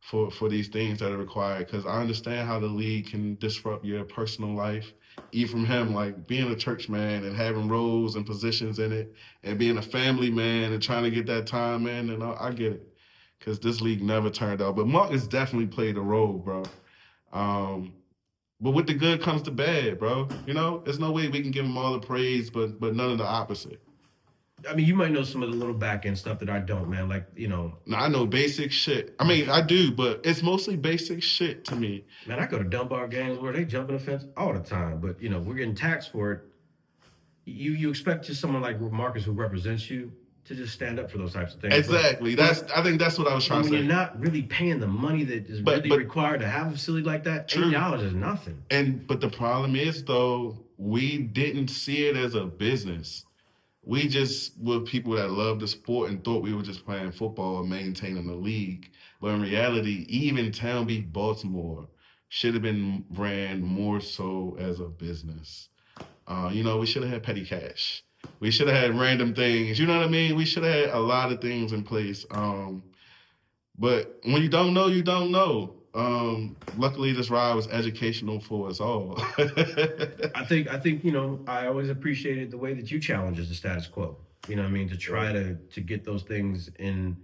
for these things that are required. Because I understand how the league can disrupt your personal life. Even from him, like being a church man and having roles and positions in it, and being a family man and trying to get that time in, and I get it. Because this league never turned out. But Marcus definitely played a role, bro. But with the good comes the bad, bro. There's no way we can give him all the praise, but none of the opposite. I mean, you might know some of the little back end stuff that I don't, man. Like, Now, I know basic shit. I mean, I do, but it's mostly basic shit to me. Man, I go to Dunbar games where they jump in the fence all the time, but we're getting taxed for it. You expect just someone like Marcus who represents you to just stand up for those types of things. Exactly. I think that's what I was trying to when say. you're not really paying the money that is really required to have a facility like that, $80 is nothing. But the problem is though, we didn't see it as a business. We just were people that loved the sport and thought we were just playing football and maintaining the league. But in reality, even Town Beef Baltimore should have been ran more so as a business. We should have had petty cash. We should have had random things. You know what I mean? We should have had a lot of things in place. But when you don't know, you don't know. Luckily, this ride was educational for us all. I think I always appreciated the way that you challenges the status quo. You know what I mean? To try to get those things in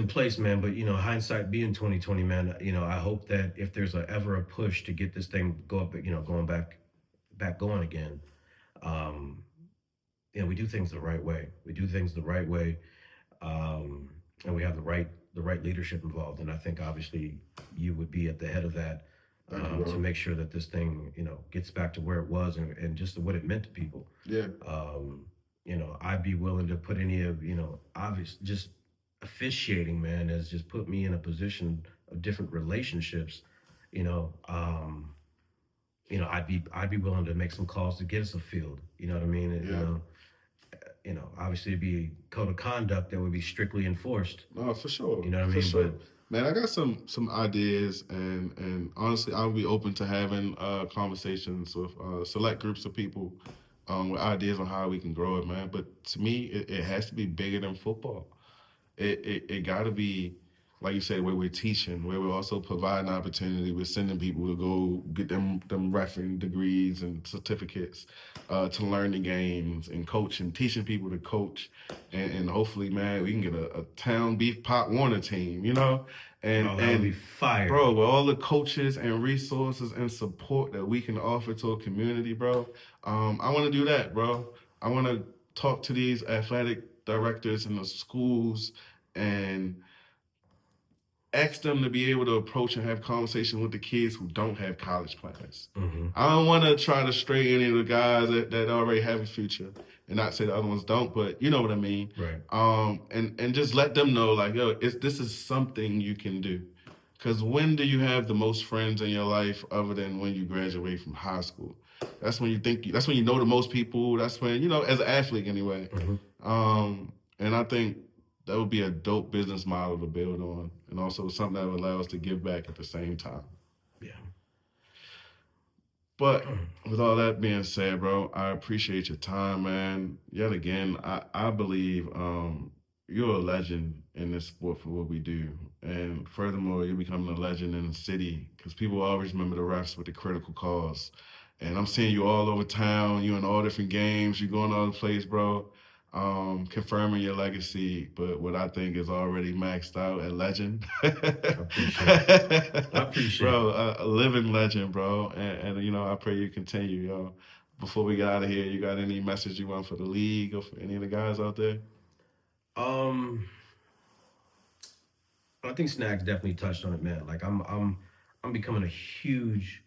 place, man. But hindsight being 2020, man. I hope that if there's ever a push to get this thing going back going again, um, we do things the right way. We do things the right way, and we have the right leadership involved. And I think obviously you would be at the head of that to make sure that this thing gets back to where it was and just what it meant to people. Yeah. I'd be willing to put any of obvious just officiating, man, has just put me in a position of different relationships. I'd be willing to make some calls to get us a field. You know what I mean? And, obviously it'd be code of conduct that would be strictly enforced. No, for sure. You know what I mean? Sure. But man, I got some ideas, and honestly, I'll be open to having conversations with select groups of people with ideas on how we can grow it, man. But to me, it has to be bigger than football. It got to be, like you said, where we're teaching, where we're also providing opportunity. We're sending people to go get them refereeing degrees and certificates to learn the games and coaching, teaching people to coach. And hopefully, man, we can get a Town Beef Pop Warner team, and be fire, bro, with all the coaches and resources and support that we can offer to a community, bro. I want to do that, bro. I want to talk to these athletic directors in the schools and ask them to be able to approach and have conversations with the kids who don't have college plans. Mm-hmm. I don't want to try to stray any of the guys that already have a future, and not say the other ones don't, but you know what I mean. Right. And just let them know, like, yo, this is something you can do. Because when do you have the most friends in your life other than when you graduate from high school? That's when that's when you know the most people. That's when, as an athlete anyway. Mm-hmm. And I think that would be a dope business model to build on, and also something that would allow us to give back at the same time. Yeah. But with all that being said, bro, I appreciate your time, man. Yet again, I believe you're a legend in this sport for what we do. And furthermore, you're becoming a legend in the city because people always remember the refs with the critical calls. And I'm seeing you all over town. You in all different games. You going all over the place, bro. Confirming your legacy, but what I think is already maxed out at legend. I appreciate bro, a living legend, bro. And I pray you continue, yo. Before we get out of here, you got any message you want for the league or for any of the guys out there? I think Snags definitely touched on it, man. Like I'm becoming a huge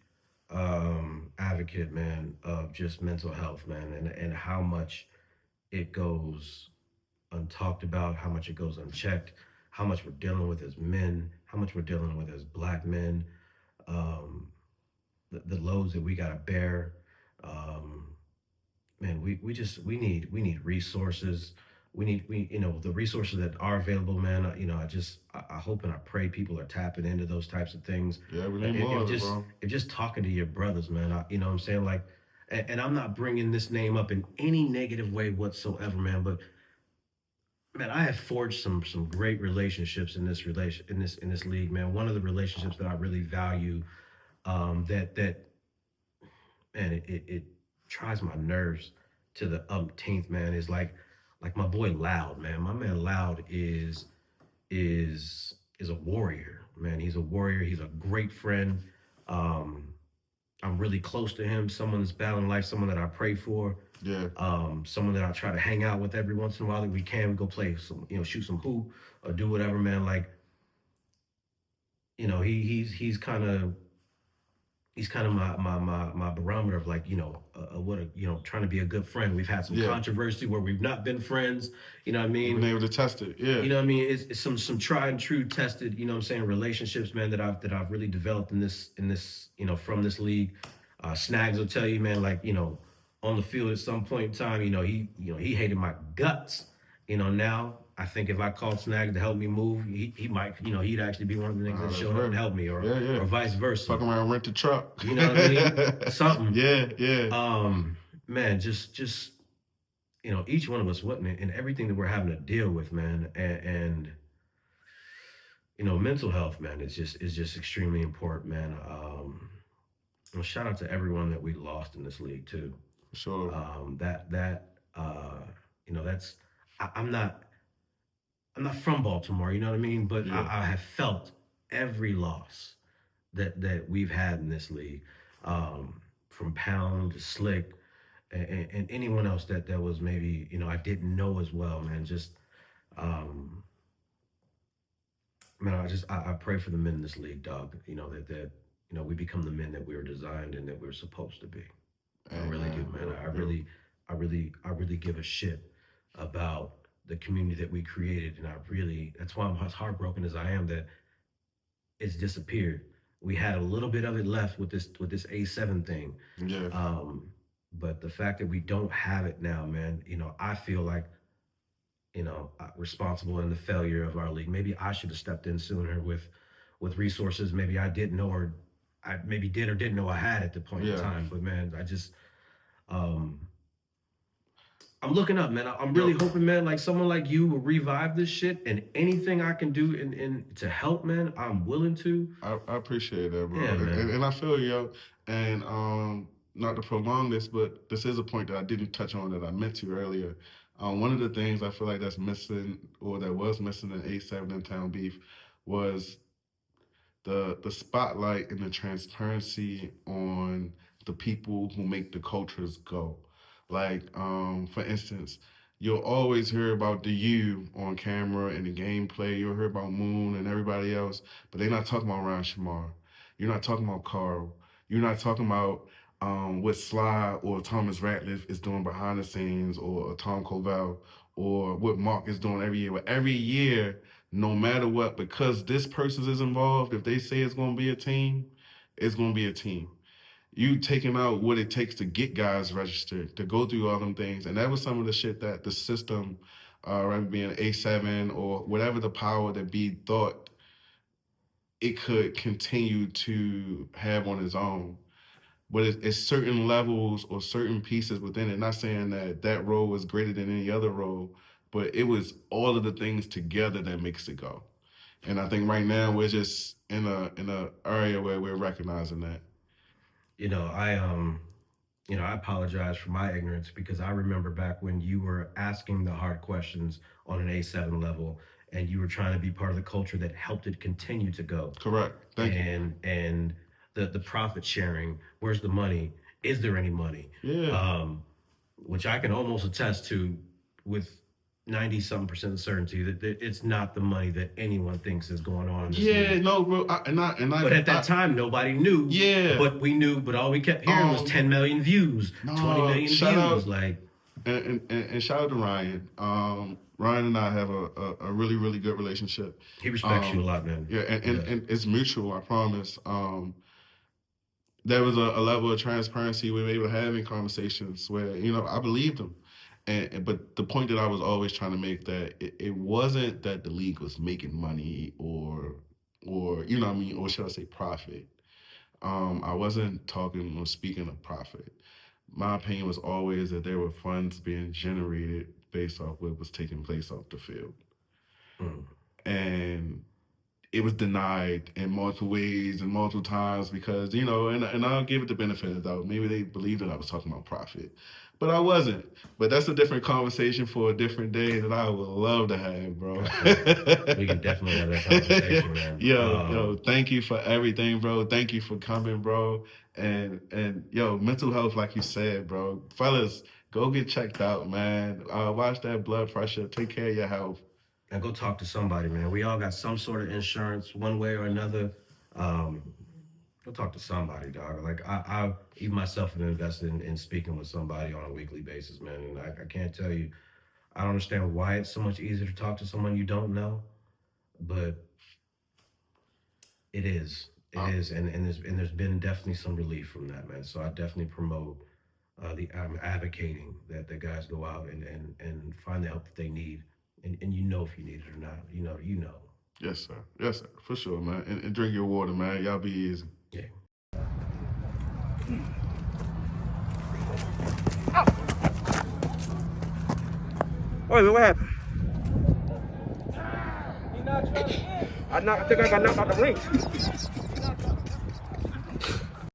advocate, man, of just mental health, man, and how much it goes untalked about, how much it goes unchecked, how much we're dealing with as men, how much we're dealing with as Black men, the loads that we gotta bear. Man, we need resources. We need the resources that are available, man. I hope and I pray people are tapping into those types of things. Yeah, we need more of it, bro. If just talking to your brothers, man. You know what I'm saying? Like, and I'm not bringing this name up in any negative way whatsoever, man. But man, I have forged some great relationships in this league, man. One of the relationships that I really value, that man, it tries my nerves to the umpteenth, man. Is like my boy Loud, man. My man Loud is a warrior, man. He's a warrior. He's a great friend. I'm really close to him. Someone that's battling life. Someone that I pray for. Yeah. Someone that I try to hang out with every once in a while that we can go play some, shoot some hoop or do whatever, man. Like, he's kind of he's kind of my barometer of like, what a, trying to be a good friend. We've had some Yeah. controversy where we've not been friends. You know what I You've mean? been able to test it. Yeah. You know what I mean? It's some tried and true tested, you know what I'm saying, relationships, man, that I've really developed in this, from this league. Snags will tell you, man, like, on the field at some point in time, he hated my guts. Now I think if I called Snags to help me move, he might, he'd actually be one of the niggas that That's showed up real. and helped me, or Yeah, yeah. or vice versa. Fuck around, rent the truck. You know what I mean? Something. Yeah, yeah. Man, just each one of us, what, man, and everything that we're having to deal with, man, and mental health, man, is just extremely important, man. And shout out to everyone that we lost in this league too. Sure. That that's I'm not from Baltimore, you know what I mean, but Yeah. I have felt every loss that we've had in this league, from Pound to Slick, and anyone else that was maybe I didn't know as well, man. Just um, man, I pray for the men in this league, dog. That we become the men that we were designed and that we are supposed to be. I really do, man. I really give a shit about the community that we created, and that's why I'm as heartbroken as I am that it's disappeared. We had a little bit of it left with this A7 thing, Yeah. but the fact that we don't have it now, man, I feel like responsible in the failure of our league. Maybe I should have stepped in sooner with resources. Maybe I didn't know, or I maybe did or didn't know I had at the point in Yeah. time. But man, um, I'm looking up, man. I'm really hoping, man, like someone like you will revive this shit, and anything I can do in to help, man, I'm willing to. I appreciate that, bro. Yeah, man. And I feel you, yo. And not to prolong this, but this is a point that I didn't touch on that I meant to earlier. One of the things I feel like that's missing, or that was missing in A7 in Town Beef, was the spotlight and the transparency on the people who make the cultures go. Like, for instance, you'll always hear about the U on camera and the gameplay. You'll hear about Moon and everybody else, but they're not talking about Ryan Shamar. You're not talking about Carl. You're not talking about what Sly or Thomas Ratliff is doing behind the scenes, or Tom Covell, or what Mark is doing every year. But every year, no matter what, because this person is involved, if they say it's going to be a team, it's going to be a team. You taking out what it takes to get guys registered, to go through all them things. And that was some of the shit that the system, rather being A7 or whatever the power that be thought it could continue to have on its own. But it's certain levels or certain pieces within it. Not saying that role was greater than any other role, but it was all of the things together that makes it go. And I think right now we're just in a area where we're recognizing that. I apologize for my ignorance, because I remember back when you were asking the hard questions on an A7 level, and you were trying to be part of the culture that helped it continue to go. Correct. Thank you. And the profit sharing, where's the money? Is there any money? Yeah. Which I can almost attest to with 90-something% certainty that it's not the money that anyone thinks is going on in this league. No, bro. But at that time, nobody knew. Yeah. But we knew. But all we kept hearing was 10 million views, 20 million views. Out, like, and shout out to Ryan. Ryan and I have a really, really good relationship. He respects you a lot, man. Yeah, and it's mutual, I promise. There was a level of transparency we were able to have in conversations where, I believed him. But the point that I was always trying to make, that it wasn't that the league was making money or you know what I mean, or should I say profit. I wasn't talking or speaking of profit. My opinion was always that there were funds being generated based off what was taking place off the field. And it was denied in multiple ways and multiple times because, and I'll give it the benefit of the doubt. Maybe they believed that I was talking about profit, but I wasn't. But that's a different conversation for a different day that I would love to have, bro. We can definitely have that conversation, man. Yo, thank you for everything, bro. Thank you for coming, bro. And yo, mental health, like you said, bro. Fellas, go get checked out, man. Watch that blood pressure. Take care of your health. And go talk to somebody, man. We all got some sort of insurance, one way or another. Go talk to somebody, dog. Like I even myself have invested in speaking with somebody on a weekly basis, man. And I can't tell you, I don't understand why it's so much easier to talk to someone you don't know, but it is. It is, and there's been definitely some relief from that, man. So I definitely promote I'm advocating that the guys go out and find the help that they need, and you know if you need it or not. You know. Yes, sir. Yes, sir. For sure, man. And drink your water, man. Y'all be easy. Yeah. Wait, what happened? I think I got knocked out the ring.